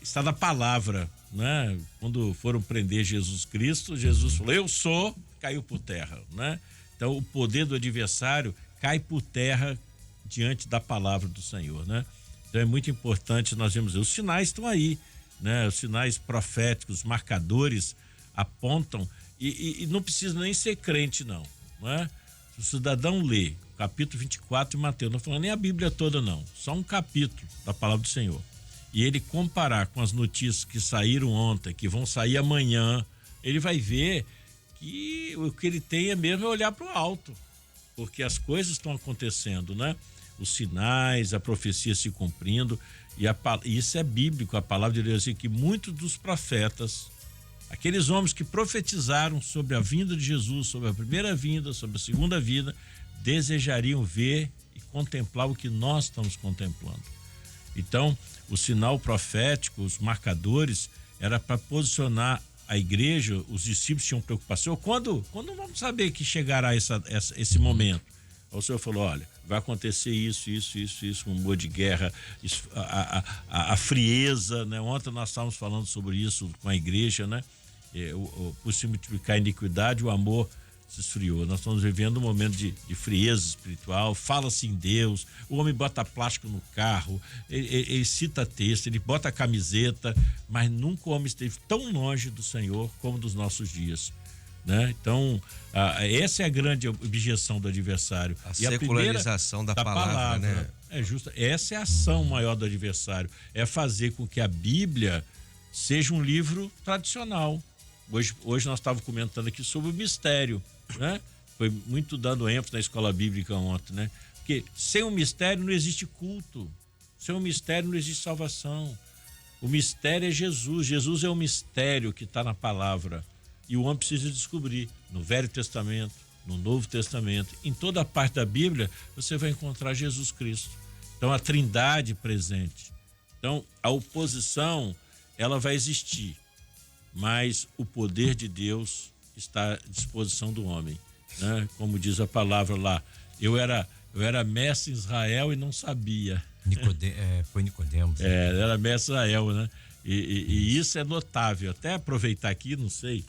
Speaker 2: está na palavra, né? Quando foram prender Jesus Cristo, Jesus falou, eu sou, caiu por terra, né? Então, o poder do adversário cai por terra diante da palavra do Senhor, né? Então, é muito importante nós vemos, os sinais estão aí, né? Os sinais proféticos, marcadores apontam e não precisa nem ser crente, não, né? Se o cidadão lê capítulo 24 de Mateus, não falando nem a Bíblia toda, não, só um capítulo da palavra do Senhor, e ele comparar com as notícias que saíram ontem, que vão sair amanhã, ele vai ver que o que ele tem mesmo é olhar para o alto, porque as coisas estão acontecendo, né? Os sinais, a profecia se cumprindo, e isso é bíblico, a palavra de Deus diz que muitos dos profetas, aqueles homens que profetizaram sobre a vinda de Jesus, sobre a primeira vinda, sobre a segunda vinda, desejariam ver e contemplar o que nós estamos contemplando. Então, o sinal profético, os marcadores, era para posicionar a igreja. Os discípulos tinham preocupação. Quando vamos saber que chegará esse momento? O Senhor falou, olha, vai acontecer isso, um humor de guerra, a frieza, né? Ontem nós estávamos falando sobre isso com a igreja, né? Por se multiplicar a iniquidade, o amor se esfriou. Nós estamos vivendo um momento de frieza espiritual, fala-se em Deus, o homem bota plástico no carro, ele cita texto, ele bota camiseta, mas nunca o homem esteve tão longe do Senhor como dos nossos dias, né? Então, essa é a grande objeção do adversário.
Speaker 5: A secularização da palavra, né?
Speaker 2: É justo. Essa é a ação maior do adversário, é fazer com que a Bíblia seja um livro tradicional. Hoje nós estávamos comentando aqui sobre o mistério, né? Foi muito dando ênfase na escola bíblica ontem, né? Porque sem o mistério não existe culto, sem o mistério não existe salvação. O mistério é Jesus. Jesus é o mistério que está na palavra e o homem precisa descobrir no Velho Testamento, no Novo Testamento, em toda a parte da Bíblia você vai encontrar Jesus Cristo. Então a Trindade presente. Então a oposição ela vai existir, mas o poder de Deus está à disposição do homem, né? Como diz a palavra lá, eu era mestre em Israel e não sabia.
Speaker 1: Foi Nicodemos.
Speaker 2: Era mestre em Israel, né? E isso é notável. Até aproveitar aqui, não sei,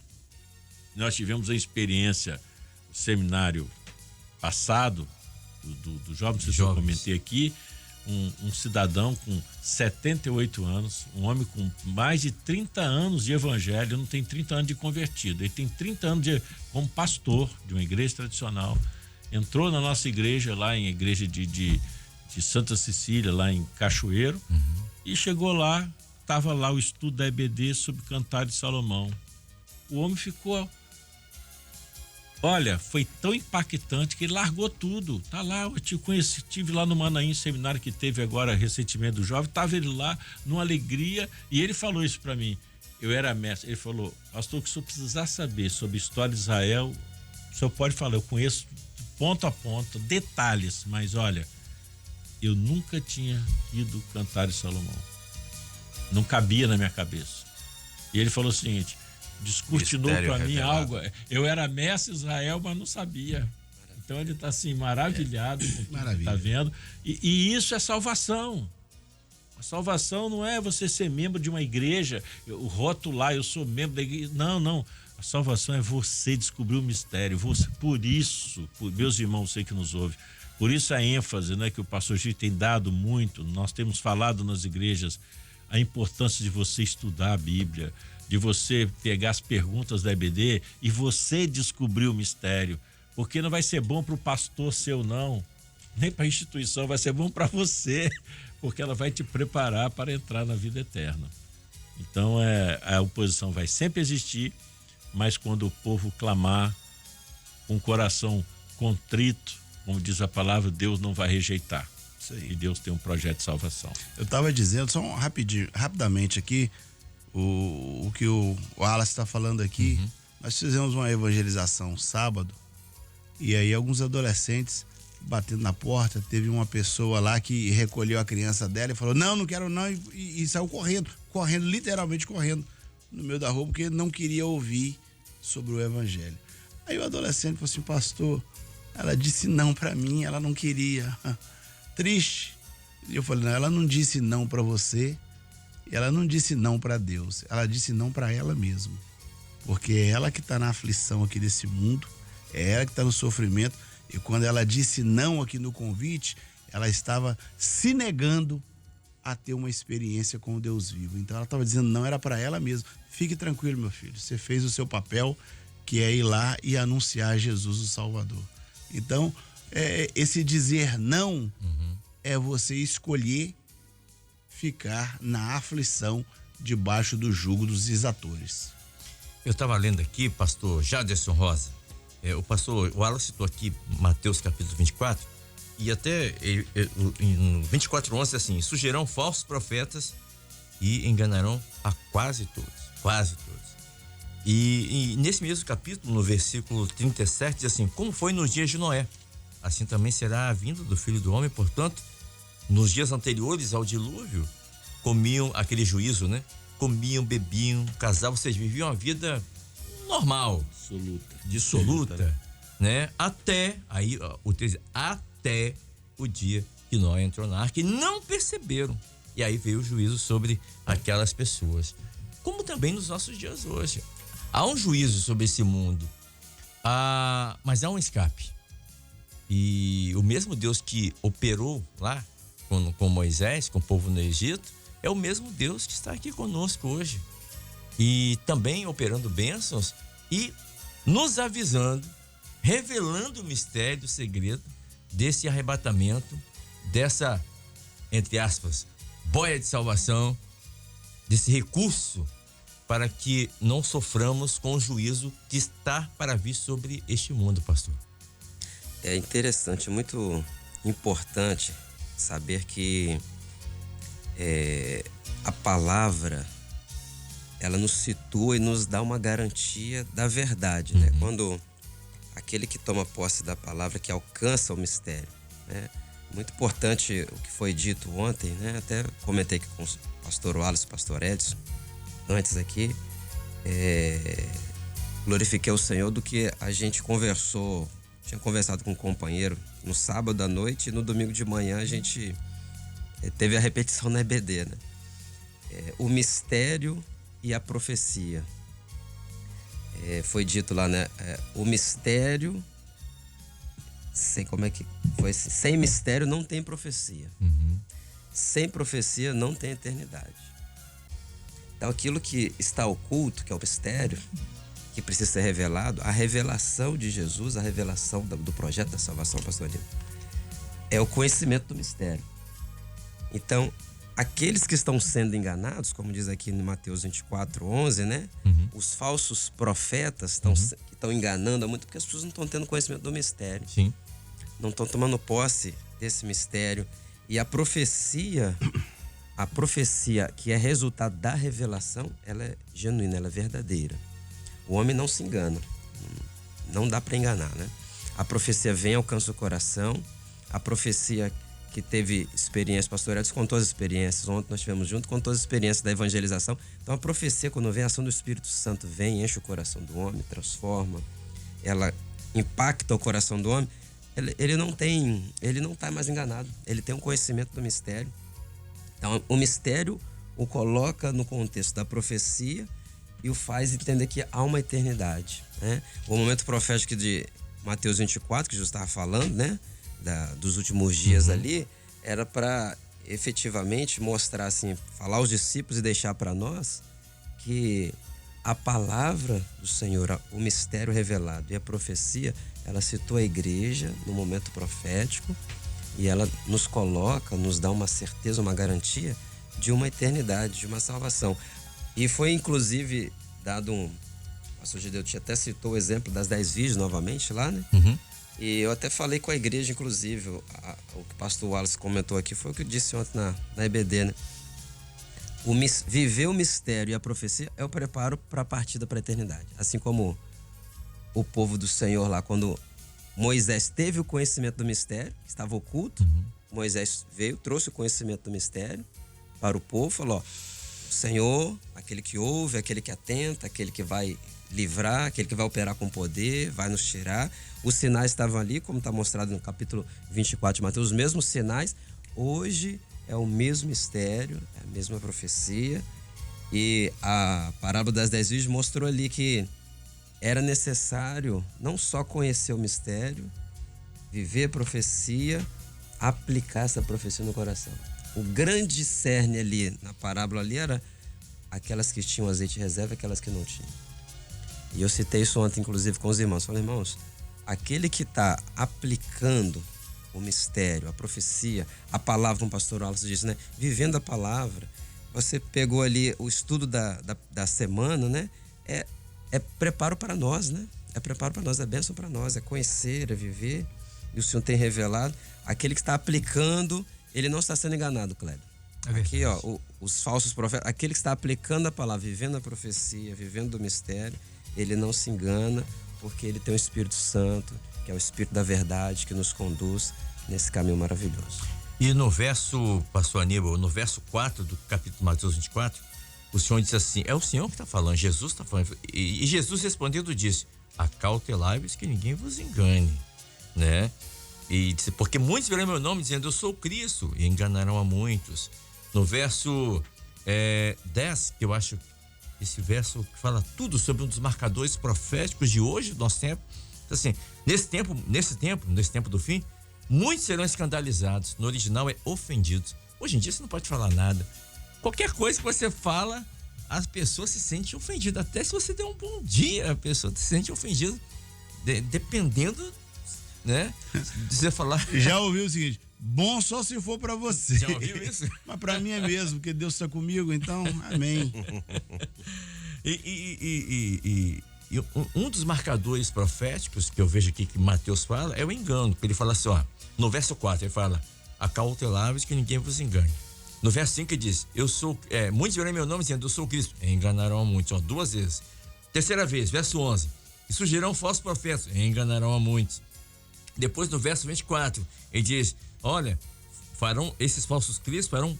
Speaker 2: nós tivemos a experiência, o seminário passado, do jovem, que eu comentei aqui, um cidadão com 78 anos, um homem com mais de 30 anos de evangelho, não tem 30 anos de convertido, ele tem 30 anos como pastor de uma igreja tradicional, entrou na nossa igreja lá em igreja de Santa Cecília, lá em Cachoeiro, e chegou lá, estava lá o estudo da EBD sobre Cantar de Salomão. O homem ficou... Olha, foi tão impactante que ele largou tudo. Tá lá, eu te conheci, tive lá no Manaim, seminário que teve agora recentemente do jovem, tava ele lá, numa alegria, e ele falou isso para mim. Eu era mestre, ele falou, pastor, que se eu precisar saber sobre a história de Israel, o senhor pode falar, eu conheço ponto a ponto, detalhes, mas olha, eu nunca tinha ido cantar de Salomão. Não cabia na minha cabeça. E ele falou o seguinte, descortinou para mim algo. Eu era mestre Israel, mas não sabia. Então ele está assim, maravilhado com o que está vendo. E isso é salvação. A salvação não é você ser membro de uma igreja, rotular, eu sou membro da igreja. Não. A salvação é você descobrir o mistério. Por isso, meus irmãos, você que nos ouve, por isso a ênfase, né, que o pastor Gil tem dado muito, nós temos falado nas igrejas, a importância de você estudar a Bíblia, de você pegar as perguntas da EBD e você descobrir o mistério, porque não vai ser bom para o pastor seu, não. nem para a instituição, vai ser bom para você, porque ela vai te preparar para entrar na vida eterna. Então, a oposição vai sempre existir, mas quando o povo clamar com o coração contrito, como diz a palavra, Deus não vai rejeitar.
Speaker 3: Isso aí.
Speaker 2: E Deus tem um projeto de salvação.
Speaker 3: Eu estava dizendo, só rapidamente aqui, o que o Wallace está falando aqui. Nós fizemos uma evangelização sábado, e aí alguns adolescentes batendo na porta, teve uma pessoa lá que recolheu a criança dela e falou, não quero não, e saiu correndo, literalmente correndo no meio da rua, porque não queria ouvir sobre o evangelho. Aí o adolescente falou assim, pastor, ela disse não para mim, ela não queria. Triste. E eu falei, não, ela não disse não para você, ela não disse não para Deus, ela disse não para ela mesma. Porque é ela que está na aflição aqui desse mundo, é ela que está no sofrimento. E quando ela disse não aqui no convite, ela estava se negando a ter uma experiência com o Deus vivo. Então ela estava dizendo não, era para ela mesma. Fique tranquilo, meu filho, você fez o seu papel, que é ir lá e anunciar Jesus o Salvador. Então, esse dizer não é você escolher ficar na aflição debaixo do jugo dos exatores.
Speaker 1: Eu estava lendo aqui, pastor Jaderson Rosa, o pastor Wallace citou aqui Mateus capítulo 24, e até no 24:11 assim, surgirão falsos profetas e enganarão a quase todos. E nesse mesmo capítulo, no versículo 37, diz assim, como foi nos dias de Noé, assim também será a vinda do Filho do Homem. Portanto, nos dias anteriores ao dilúvio, comiam aquele juízo, né? Comiam, bebiam, casavam, vocês viviam uma vida normal, dissoluta, né? Até o dia que Noé entrou na arca e não perceberam. E aí veio o juízo sobre aquelas pessoas. Como também nos nossos dias hoje. Há um juízo sobre esse mundo, mas há um escape. E o mesmo Deus que operou lá com Moisés, com o povo no Egito, é o mesmo Deus que está aqui conosco hoje. E também operando bênçãos e nos avisando, revelando o mistério, o segredo desse arrebatamento, dessa, entre aspas, boia de salvação, desse recurso para que não soframos com o juízo que está para vir sobre este mundo, pastor.
Speaker 4: É interessante, muito importante saber que a palavra, ela nos situa e nos dá uma garantia da verdade, né? Quando aquele que toma posse da palavra, que alcança o mistério, né? Muito importante o que foi dito ontem, né? Até comentei aqui com o pastor Wallace, o pastor Edson, antes aqui, glorifiquei o Senhor do que a gente tinha conversado com um companheiro no sábado à noite, e no domingo de manhã a gente teve a repetição na EBD, né? O mistério e a profecia. Foi dito lá, né? O mistério, sei como é que foi assim, sem mistério não tem profecia. Sem profecia não tem eternidade. Então aquilo que está oculto, que é o mistério, que precisa ser revelado, a revelação de Jesus, a revelação do projeto da salvação, pastor Nilo, é o conhecimento do mistério. Então, aqueles que estão sendo enganados, como diz aqui no Mateus 24:11, né? Os falsos profetas que estão enganando muito, porque as pessoas não estão tendo conhecimento do mistério.
Speaker 1: Sim.
Speaker 4: Não estão tomando posse desse mistério. E a profecia que é resultado da revelação, ela é genuína, ela é verdadeira. O homem não se engana. Não dá para enganar, né? A profecia vem, alcança o coração. A profecia que teve experiência, pastor Edson contou as experiências, ontem nós estivemos juntos, contou as experiências da evangelização. Então a profecia, quando vem, a ação do Espírito Santo vem, enche o coração do homem, transforma, ela impacta o coração do homem. Ele não está mais enganado, ele tem um conhecimento do mistério. Então o mistério o coloca no contexto da profecia e o faz entender que há uma eternidade, né? O momento profético de Mateus 24, que Jesus estava falando, né? Dos últimos dias ali, era para efetivamente mostrar assim, falar aos discípulos e deixar para nós que a palavra do Senhor, o mistério revelado e a profecia, ela citou a igreja no momento profético, E ela nos coloca, nos dá uma certeza, uma garantia de uma eternidade, de uma salvação. E foi inclusive dado o pastor Gideon até citou o exemplo das 10 virgens novamente lá, né?
Speaker 1: Uhum.
Speaker 4: E eu até falei com a igreja, inclusive, o que o pastor Wallace comentou aqui foi o que eu disse ontem na EBD, né? Viver o mistério e a profecia é o preparo para a partida para a eternidade. Assim como o povo do Senhor lá, quando Moisés teve o conhecimento do mistério, que estava oculto, Moisés veio, trouxe o conhecimento do mistério para o povo, falou, ó, o Senhor, aquele que ouve, aquele que atenta, aquele que vai livrar, aquele que vai operar com poder, vai nos tirar. Os sinais estavam ali, como está mostrado no capítulo 24 de Mateus, os mesmos sinais. Hoje é o mesmo mistério, é a mesma profecia. E a parábola das 10 virgens mostrou ali que era necessário não só conhecer o mistério, viver a profecia, aplicar essa profecia no coração. O grande cerne ali, na parábola ali, era aquelas que tinham azeite de reserva e aquelas que não tinham. E eu citei isso ontem, inclusive, com os irmãos. Falei, irmãos, aquele que está aplicando o mistério, a profecia, a palavra, como o pastor Wallace disse, né? Vivendo a palavra, você pegou ali o estudo da semana, né? É preparo para nós, né? É preparo para nós, é bênção para nós, é conhecer, é viver. E o Senhor tem revelado. Aquele que está aplicando, ele não está sendo enganado, Kleber. Aqui, ó, os falsos profetas, aquele que está aplicando a palavra, vivendo a profecia, vivendo o mistério, ele não se engana, porque ele tem o Espírito Santo, que é o Espírito da verdade, que nos conduz nesse caminho maravilhoso.
Speaker 1: E no verso, pastor Aníbal, no verso 4 do capítulo Mateus 24, o Senhor disse assim, é o Senhor que está falando, Jesus está falando. E Jesus respondendo disse, acautelai-vos que ninguém vos engane, né? E disse, porque muitos verão meu nome dizendo, eu sou o Cristo, e enganarão a muitos. No verso 10, que eu acho esse verso que fala tudo sobre um dos marcadores proféticos de hoje, do nosso tempo. Assim, nesse tempo do fim, muitos serão escandalizados. No original é ofendidos. Hoje em dia você não pode falar nada. Qualquer coisa que você fala, as pessoas se sentem ofendidas. Até se você der um bom dia, a pessoa se sente ofendida, dependendo, né? De você falar.
Speaker 3: Já ouviu o seguinte, bom só se for pra você.
Speaker 1: Já ouviu isso?
Speaker 3: Mas pra mim é mesmo, porque Deus está comigo, então, amém.
Speaker 1: E um dos marcadores proféticos que eu vejo aqui que Mateus fala é o engano. Ele fala assim, ó, no verso 4 ele fala, acautelai-vos que ninguém vos engane. No verso 5 ele diz, muitos verão meu nome dizendo, eu sou o Cristo. Enganarão a muitos, ó, 2 vezes. Terceira vez, verso 11, e surgirão falsos profetas, enganarão a muitos. Depois no verso 24, ele diz, olha, esses falsos cristos farão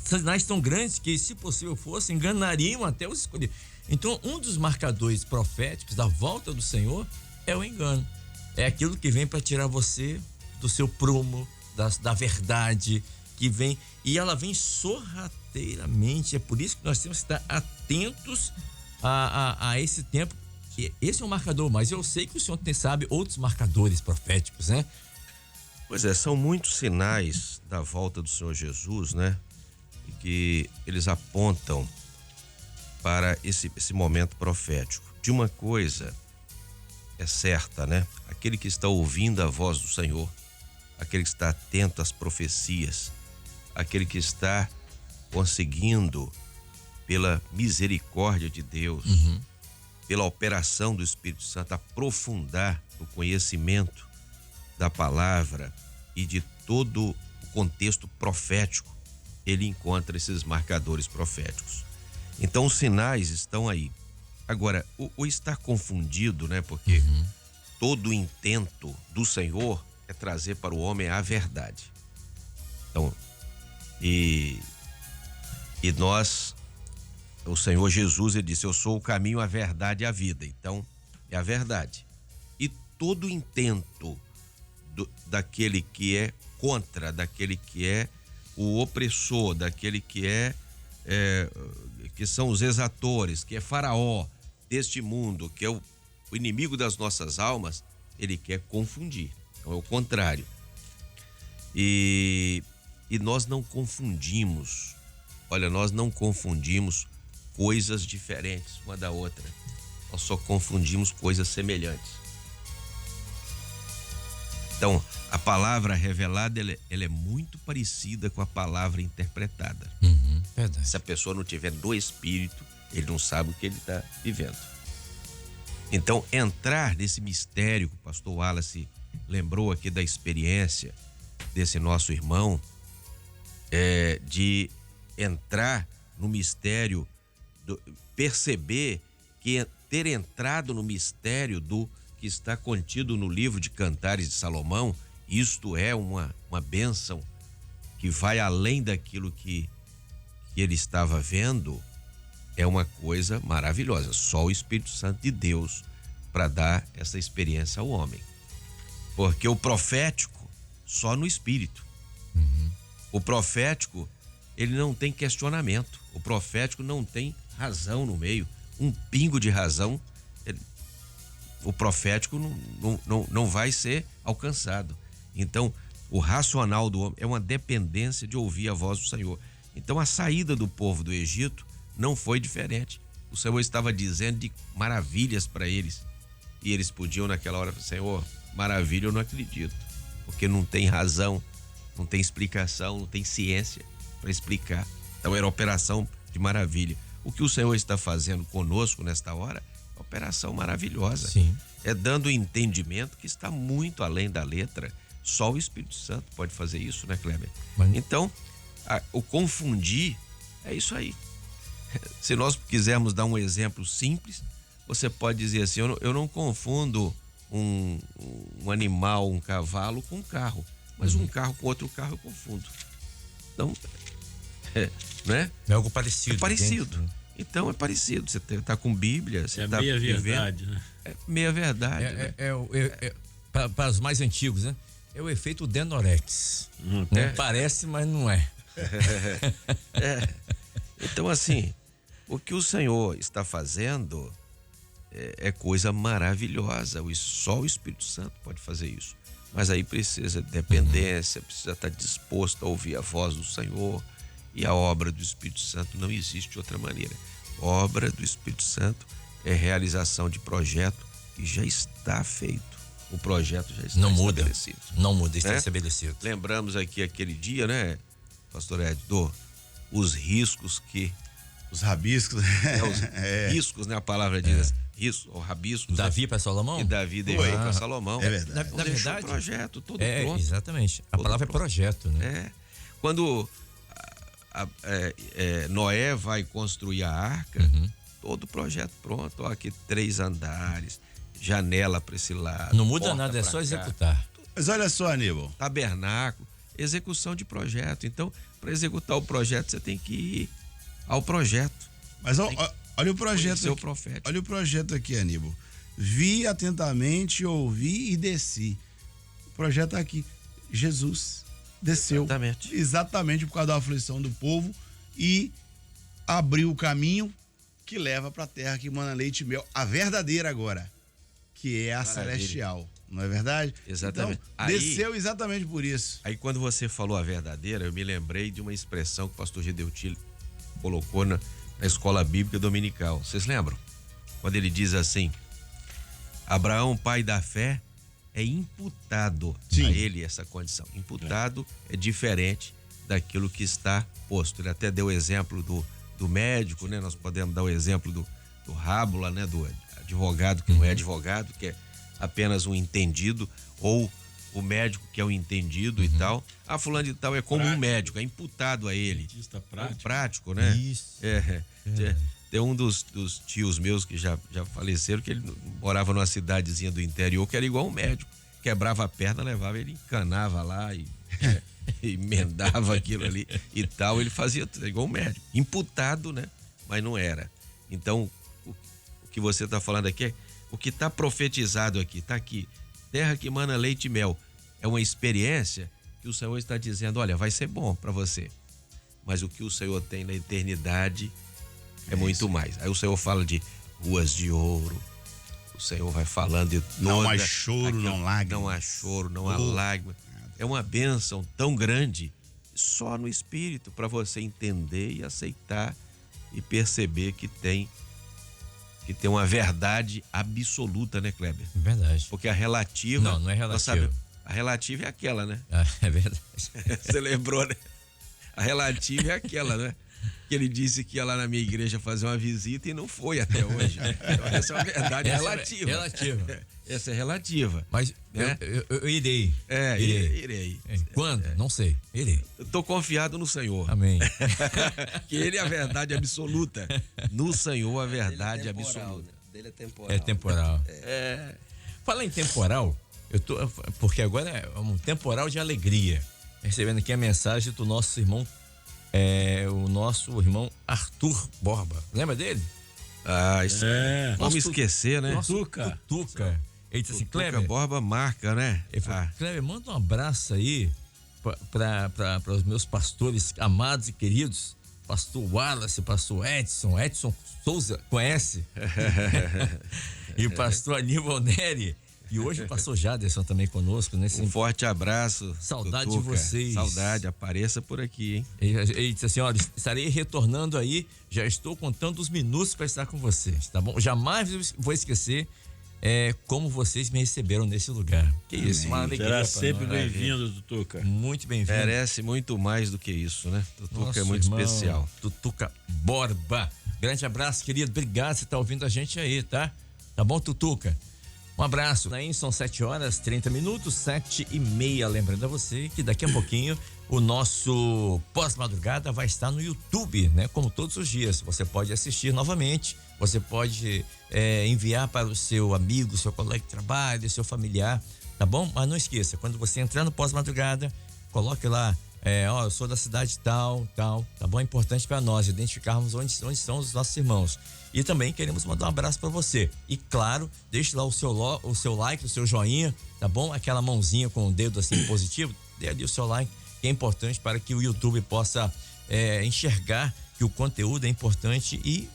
Speaker 1: sinais tão grandes que, se possível fosse, enganariam até os escolhidos. Então, um dos marcadores proféticos da volta do Senhor é o engano. É aquilo que vem para tirar você do seu prumo, da verdade, que vem, e ela vem sorrateiramente. É por isso que nós temos que estar atentos a esse tempo. Esse é um marcador, mas eu sei que o Senhor sabe outros marcadores proféticos, né?
Speaker 5: Pois é, são muitos sinais da volta do Senhor Jesus, né? E que eles apontam para esse momento profético. De uma coisa é certa, né? Aquele que está ouvindo a voz do Senhor, aquele que está atento às profecias, aquele que está conseguindo, pela misericórdia de Deus, pela operação do Espírito Santo, aprofundar o conhecimento da palavra e de todo o contexto profético, ele encontra esses marcadores proféticos. Então os sinais estão aí. Agora, o estar confundido, né? Porque todo o intento do Senhor é trazer para o homem a verdade. Então, e nós, o Senhor Jesus, ele disse, eu sou o caminho, a verdade e a vida. Então, é a verdade. E todo o intento daquele que é contra, daquele que é o opressor, daquele que que são os exatores, que é Faraó deste mundo, que é o inimigo das nossas almas, ele quer confundir. Então é o contrário. E nós não confundimos. Olha, nós não confundimos coisas diferentes uma da outra. Nós só confundimos coisas semelhantes. Então, a palavra revelada, ela é muito parecida com a palavra interpretada.
Speaker 1: Verdade.
Speaker 5: Se a pessoa não tiver do Espírito, ele não sabe o que ele está vivendo. Então, entrar nesse mistério, que o pastor Wallace lembrou aqui da experiência desse nosso irmão, de entrar no mistério, perceber que ter entrado no mistério do que está contido no livro de Cantares de Salomão, isto é uma bênção que vai além daquilo que ele estava vendo, é uma coisa maravilhosa. Só o Espírito Santo de Deus para dar essa experiência ao homem. Porque o profético, só no Espírito. O profético, ele não tem questionamento. O profético não tem razão no meio. Um pingo de razão, o profético não vai ser alcançado. Então, o racional do homem é uma dependência de ouvir a voz do Senhor. Então, a saída do povo do Egito não foi diferente. O Senhor estava dizendo de maravilhas para eles. E eles podiam naquela hora falar: Senhor, maravilha eu não acredito. Porque não tem razão, não tem explicação, não tem ciência para explicar. Então era operação de maravilha. O que o Senhor está fazendo conosco nesta hora é uma operação maravilhosa.
Speaker 1: Sim.
Speaker 5: É dando entendimento que está muito além da letra. Só o Espírito Santo pode fazer isso, né, Kleber? Então, o confundir é isso aí. Se nós quisermos dar um exemplo simples, você pode dizer assim: eu não confundo um animal, um cavalo com um carro, mas um carro com outro carro eu confundo. Então, né?
Speaker 1: É algo parecido.
Speaker 5: É parecido.
Speaker 1: Dentro.
Speaker 5: Então é parecido. Você está com Bíblia, você está
Speaker 2: meia
Speaker 5: vivendo.
Speaker 2: verdade, né?
Speaker 5: É meia verdade. Né?
Speaker 1: Para os mais antigos, né? É o efeito Denorex. Né? Parece, mas não é.
Speaker 5: Então, assim, o que o Senhor está fazendo é coisa maravilhosa. Só o Espírito Santo pode fazer isso. Mas aí precisa de dependência, precisa estar disposto a ouvir a voz do Senhor. E a obra do Espírito Santo não existe de outra maneira. A obra do Espírito Santo é realização de projeto que já está feito. O projeto já está estabelecido.
Speaker 1: Não muda, está estabelecido.
Speaker 5: Lembramos aqui aquele dia, né, pastor Ed, os riscos que...
Speaker 3: Os rabiscos.
Speaker 5: Riscos, né, a palavra diz. Riscos, ou rabiscos.
Speaker 1: Davi para Salomão?
Speaker 5: E Davi deixou para Salomão.
Speaker 3: É verdade.
Speaker 5: Na verdade, o projeto todo pronto.
Speaker 1: Exatamente. A palavra é projeto, né?
Speaker 5: Quando Noé vai construir a arca, todo o projeto pronto. Ó, aqui 3 andares, janela para esse lado.
Speaker 1: Não muda nada, é só executar.
Speaker 3: Mas olha só, Aníbal.
Speaker 5: Tabernáculo, execução de projeto. Então, para executar o projeto, você tem que ir ao projeto.
Speaker 3: Mas olha o projeto aqui.
Speaker 5: Profético.
Speaker 3: Olha o projeto aqui, Aníbal. Vi atentamente, ouvi e desci. O projeto tá aqui. Jesus desceu. Exatamente por causa da aflição do povo e abriu o caminho que leva para a terra que mana leite e mel. A verdadeira agora, que é a celestial. Não é verdade?
Speaker 5: Exatamente.
Speaker 3: Então, desceu exatamente por isso.
Speaker 5: Aí quando você falou a verdadeira, eu me lembrei de uma expressão que o pastor Gedeutil colocou na escola bíblica dominical. Vocês lembram? Quando ele diz assim: Abraão, pai da fé, é imputado a ele essa condição. Imputado é diferente daquilo que está posto. Ele até deu o exemplo do médico, né? Nós podemos dar o exemplo do Rábula, né? Do advogado que não é advogado, que é apenas um entendido, ou o médico que é um entendido e tal. Fulano de tal é como um médico, é imputado a ele.
Speaker 2: Prático.
Speaker 5: Prático, né?
Speaker 1: Isso.
Speaker 5: Tem um dos tios meus que já faleceram, que ele morava numa cidadezinha do interior, que era igual um médico. Quebrava a perna, levava, ele encanava lá e emendava aquilo ali e tal. Ele fazia tudo, igual um médico. Imputado, né? Mas não era. Então, o que você está falando aqui é o que está profetizado aqui, está aqui. Terra que mana leite e mel. É uma experiência que o Senhor está dizendo: olha, vai ser bom para você. Mas o que o Senhor tem na eternidade é muito mais. Aí o Senhor fala de ruas de ouro. O Senhor vai falando de
Speaker 3: não há choro, não lágrima.
Speaker 5: Não há choro, não há lágrima. É uma bênção tão grande só no Espírito para você entender e aceitar e perceber que tem uma verdade absoluta, né, Kleber?
Speaker 1: Verdade.
Speaker 5: Porque a relativa...
Speaker 1: Não é relativa.
Speaker 5: A relativa é aquela, né?
Speaker 1: Ah, é verdade.
Speaker 5: Você lembrou, né? A relativa é aquela, né? Que ele disse que ia lá na minha igreja fazer uma visita e não foi até hoje. Então, essa é uma verdade relativa.
Speaker 1: Relativa.
Speaker 5: Essa é relativa.
Speaker 1: Mas
Speaker 5: né?
Speaker 1: eu irei.
Speaker 5: Irei.
Speaker 1: Quando? Não sei. Irei.
Speaker 5: Eu tô confiado no Senhor.
Speaker 1: Amém.
Speaker 5: Que ele é a verdade absoluta. No Senhor, a verdade
Speaker 4: Dele é temporal,
Speaker 5: absoluta.
Speaker 4: né? Dele é temporal.
Speaker 1: É temporal. Fala em temporal, porque agora é um temporal de alegria. Recebendo aqui a mensagem do nosso irmão, o nosso irmão Arthur Borba. Lembra dele?
Speaker 5: Ah, isso vamos esquecer, né?
Speaker 1: Tuca. Ele disse assim,
Speaker 5: Tuca
Speaker 1: Kleber,
Speaker 5: Borba marca, né?
Speaker 1: ele falou, Kleber, manda um abraço aí para os meus pastores amados e queridos, pastor Wallace, pastor Edson Souza, conhece? E o pastor Aníbal Neri. E hoje o pastor Jaderson também conosco, né?
Speaker 5: Um forte abraço.
Speaker 1: Saudade
Speaker 5: Tuca.
Speaker 1: de vocês.
Speaker 5: Saudade, apareça por aqui, hein?
Speaker 1: Ele disse assim, olha, estarei retornando aí, já estou contando os minutos para estar com vocês, tá bom? Jamais vou esquecer como vocês me receberam nesse lugar. Que isso, uma alegria.
Speaker 2: Será sempre bem-vindo, Tuca.
Speaker 1: Muito bem-vindo.
Speaker 5: Merece muito mais do que isso, né? Tuca
Speaker 1: Nosso
Speaker 5: é muito
Speaker 1: irmão,
Speaker 5: especial.
Speaker 1: Tutuca Borba. Grande abraço, querido. Obrigado por você estar ouvindo a gente aí, tá? Tá bom, Tutuca? Um abraço. Aí são 7h30, 7h30. Lembrando a você que daqui a pouquinho o nosso pós-madrugada vai estar no YouTube, né? Como todos os dias. Você pode assistir novamente, você pode enviar para o seu amigo, seu colega de trabalho, seu familiar, tá bom? Mas não esqueça, quando você entrar no pós-madrugada, coloque lá, eu sou da cidade tal, tá bom? É importante para nós identificarmos onde estão os nossos irmãos. E também queremos mandar um abraço para você. E claro, deixe lá o seu like, o seu joinha, tá bom? Aquela mãozinha com o dedo assim positivo, dê ali o seu like, que é importante para que o YouTube possa enxergar que o conteúdo é importante e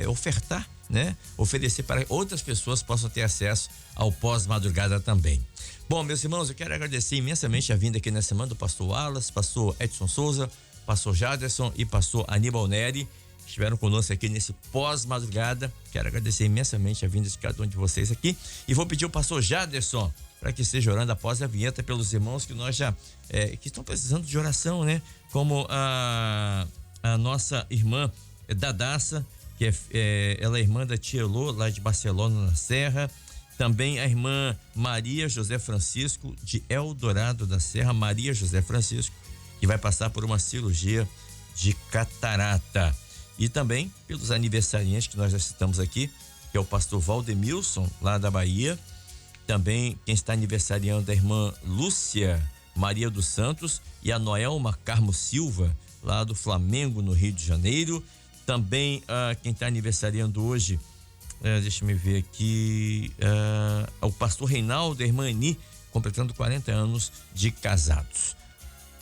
Speaker 1: ofertar, né? Oferecer para que outras pessoas possam ter acesso ao pós-madrugada também. Bom, meus irmãos, eu quero agradecer imensamente a vinda aqui nessa semana do pastor Wallace, pastor Edson Souza, pastor Jaderson e pastor Aníbal Neri. Estiveram conosco aqui nesse pós-madrugada. Quero agradecer imensamente a vinda de cada um de vocês aqui. E vou pedir ao pastor Jaderson para que esteja orando após a vinheta pelos irmãos que nós já que estão precisando de oração, né? Como a nossa irmã Dadassa, que ela é irmã da tia Elô, lá de Barcelona, na Serra. Também a irmã Maria José Francisco, de Eldorado da Serra, Maria José Francisco, que vai passar por uma cirurgia de catarata. E também pelos aniversariantes que nós já citamos aqui, que é o pastor Valdemilson, lá da Bahia. Também quem está aniversariando é a irmã Lúcia Maria dos Santos e a Noelma Carmo Silva, lá do Flamengo, no Rio de Janeiro. Também quem está aniversariando hoje, deixa eu ver aqui, o pastor Reinaldo e a irmã Ani, completando 40 anos de casados.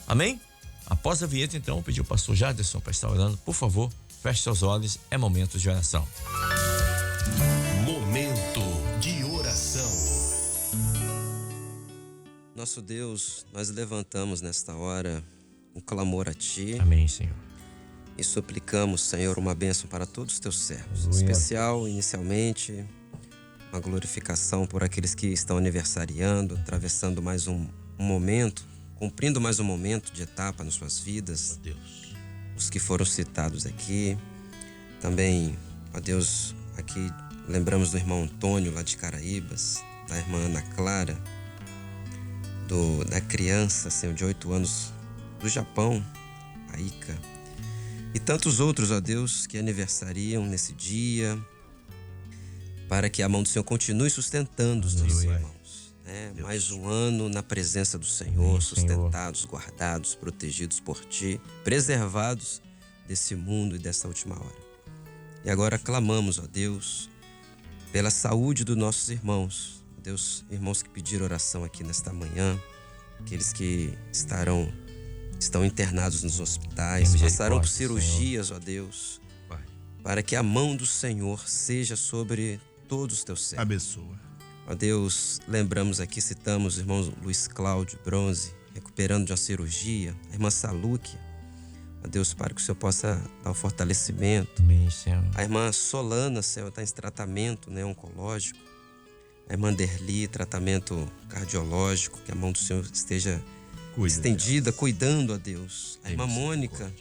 Speaker 1: Amém? Após a vinheta, então, eu pedi ao pastor Jaderson para estar orando. Por favor, feche seus olhos, é momento de oração.
Speaker 6: Momento de oração.
Speaker 4: Nosso Deus, nós levantamos nesta hora um clamor a Ti.
Speaker 1: Amém, Senhor.
Speaker 4: E suplicamos, Senhor, uma bênção para todos os Teus servos. Em
Speaker 1: Aleluia.
Speaker 4: especial, inicialmente, uma glorificação por aqueles que estão aniversariando, atravessando mais um momento, cumprindo mais um momento de etapa nas suas vidas.
Speaker 5: Deus.
Speaker 4: Os que foram citados aqui. Também, ó Deus, aqui lembramos do irmão Antônio, lá de Caraíbas, da irmã Ana Clara, da criança, Senhor, de 8 anos, do Japão, a Ika. E tantos outros, ó Deus, que aniversariam nesse dia, para que a mão do Senhor continue sustentando os nossos
Speaker 1: Aleluia.
Speaker 4: irmãos. Mais um ano na presença do Senhor,
Speaker 1: Amém,
Speaker 4: sustentados, guardados, protegidos por Ti, preservados desse mundo e dessa última hora. E agora clamamos, ó Deus, pela saúde dos nossos irmãos. Deus, irmãos que pediram oração aqui nesta manhã, aqueles que estão internados nos hospitais,
Speaker 1: Tem
Speaker 4: passaram por
Speaker 1: misericórdia,
Speaker 4: cirurgias, ó Deus, para que a mão do Senhor seja sobre todos os Teus servos.
Speaker 3: Abençoa.
Speaker 4: Ó Deus, lembramos aqui, citamos o irmão Luiz Cláudio Bronze, recuperando de uma cirurgia, a irmã Salúquia. Ó Deus, para que o Senhor possa dar o fortalecimento.
Speaker 1: Amém, Senhor.
Speaker 4: A irmã Solana, Senhor, está em tratamento, oncológico. A irmã Derli, tratamento cardiológico, que a mão do Senhor esteja estendida, cuidando, a Deus. A irmã Mônica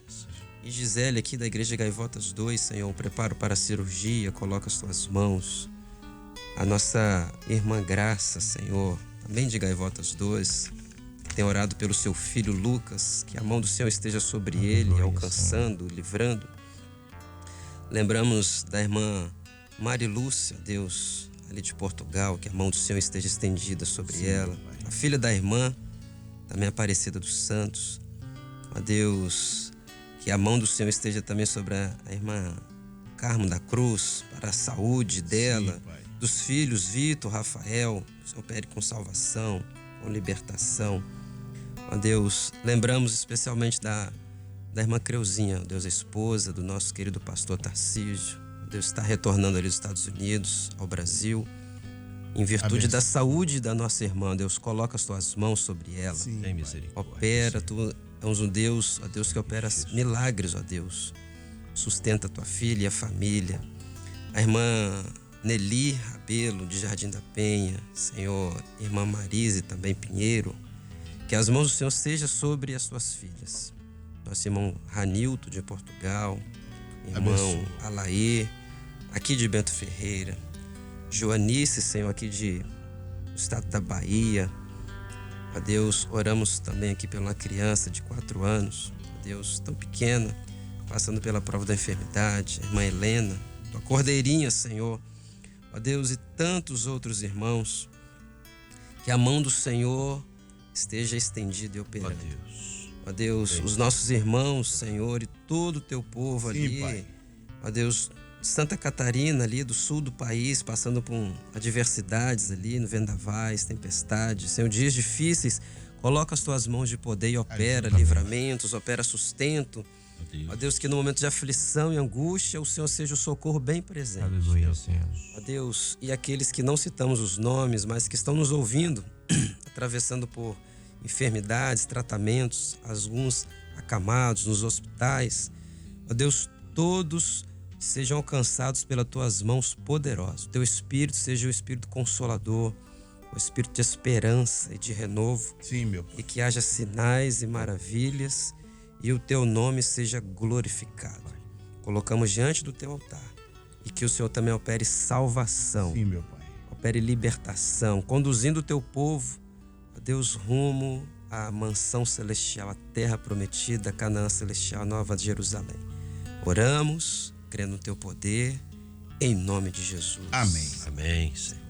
Speaker 4: e Gisele aqui da Igreja Gaivotas 2, Senhor, preparo para a cirurgia, coloca as tuas mãos. A nossa irmã Graça, Senhor, também de Gaivotas 2, que tem orado pelo seu filho Lucas, que a mão do Senhor esteja sobre ele, alcançando, livrando. Lembramos da irmã Marilúcia, Deus, ali de Portugal, que a mão do Senhor esteja estendida sobre ela. A filha da irmã, também Aparecida dos Santos. Ó Deus, que a mão do Senhor esteja também sobre a irmã Carmo da Cruz, para a saúde dela, dos filhos Vitor, Rafael, que o Senhor opere com salvação, com libertação. Ó Deus, lembramos especialmente da irmã Creuzinha, ó Deus, a esposa do nosso querido pastor Tarcísio. Deus está retornando ali dos Estados Unidos, ao Brasil, em virtude da saúde da nossa irmã. Deus, coloca as tuas mãos sobre ela.
Speaker 5: Tem misericórdia.
Speaker 4: Opera, tu és um Deus, ó Deus, que opera milagres, ó Deus. Sustenta a tua filha e a família. A irmã Nelly Rabelo, de Jardim da Penha, Senhor, irmã Marise, também Pinheiro, que as mãos do Senhor sejam sobre as tuas filhas. Nosso irmão Ranilto, de Portugal, irmão Alaê, aqui de Bento Ferreira, Joanice, Senhor, aqui do estado da Bahia. A Deus, oramos também aqui pela criança de 4 anos, a Deus, tão pequena, passando pela prova da enfermidade, a irmã Helena, tua cordeirinha, Senhor, ó Deus, e tantos outros irmãos, que a mão do Senhor esteja estendida e operando. Ó Deus, os nossos irmãos, Senhor, e todo o teu povo ali, ó Deus, de Santa Catarina, ali do sul do país, passando por adversidades ali, no vendavais, tempestades, Senhor, dias difíceis, coloca as tuas mãos de poder e opera livramentos, opera sustento. Ó Deus, que no momento de aflição e angústia, o Senhor seja o socorro bem presente.
Speaker 1: Aleluia, Senhor.
Speaker 4: Ó Deus, e aqueles que não citamos os nomes, mas que estão nos ouvindo, atravessando por enfermidades, tratamentos, alguns acamados nos hospitais. Ó Deus, todos sejam alcançados pelas tuas mãos poderosas. Teu Espírito seja o Espírito Consolador, o Espírito de esperança e de renovo.
Speaker 3: Sim, meu Pai.
Speaker 4: E que haja sinais e maravilhas e o teu nome seja glorificado. Colocamos diante do teu altar e que o Senhor também opere salvação.
Speaker 3: Sim, meu Pai.
Speaker 4: Opere libertação, conduzindo o teu povo, ó Deus, rumo à mansão celestial, à terra prometida, a Canaã celestial, a Nova Jerusalém. Oramos, crendo no teu poder, em nome de Jesus.
Speaker 3: Amém.
Speaker 5: Amém, Senhor.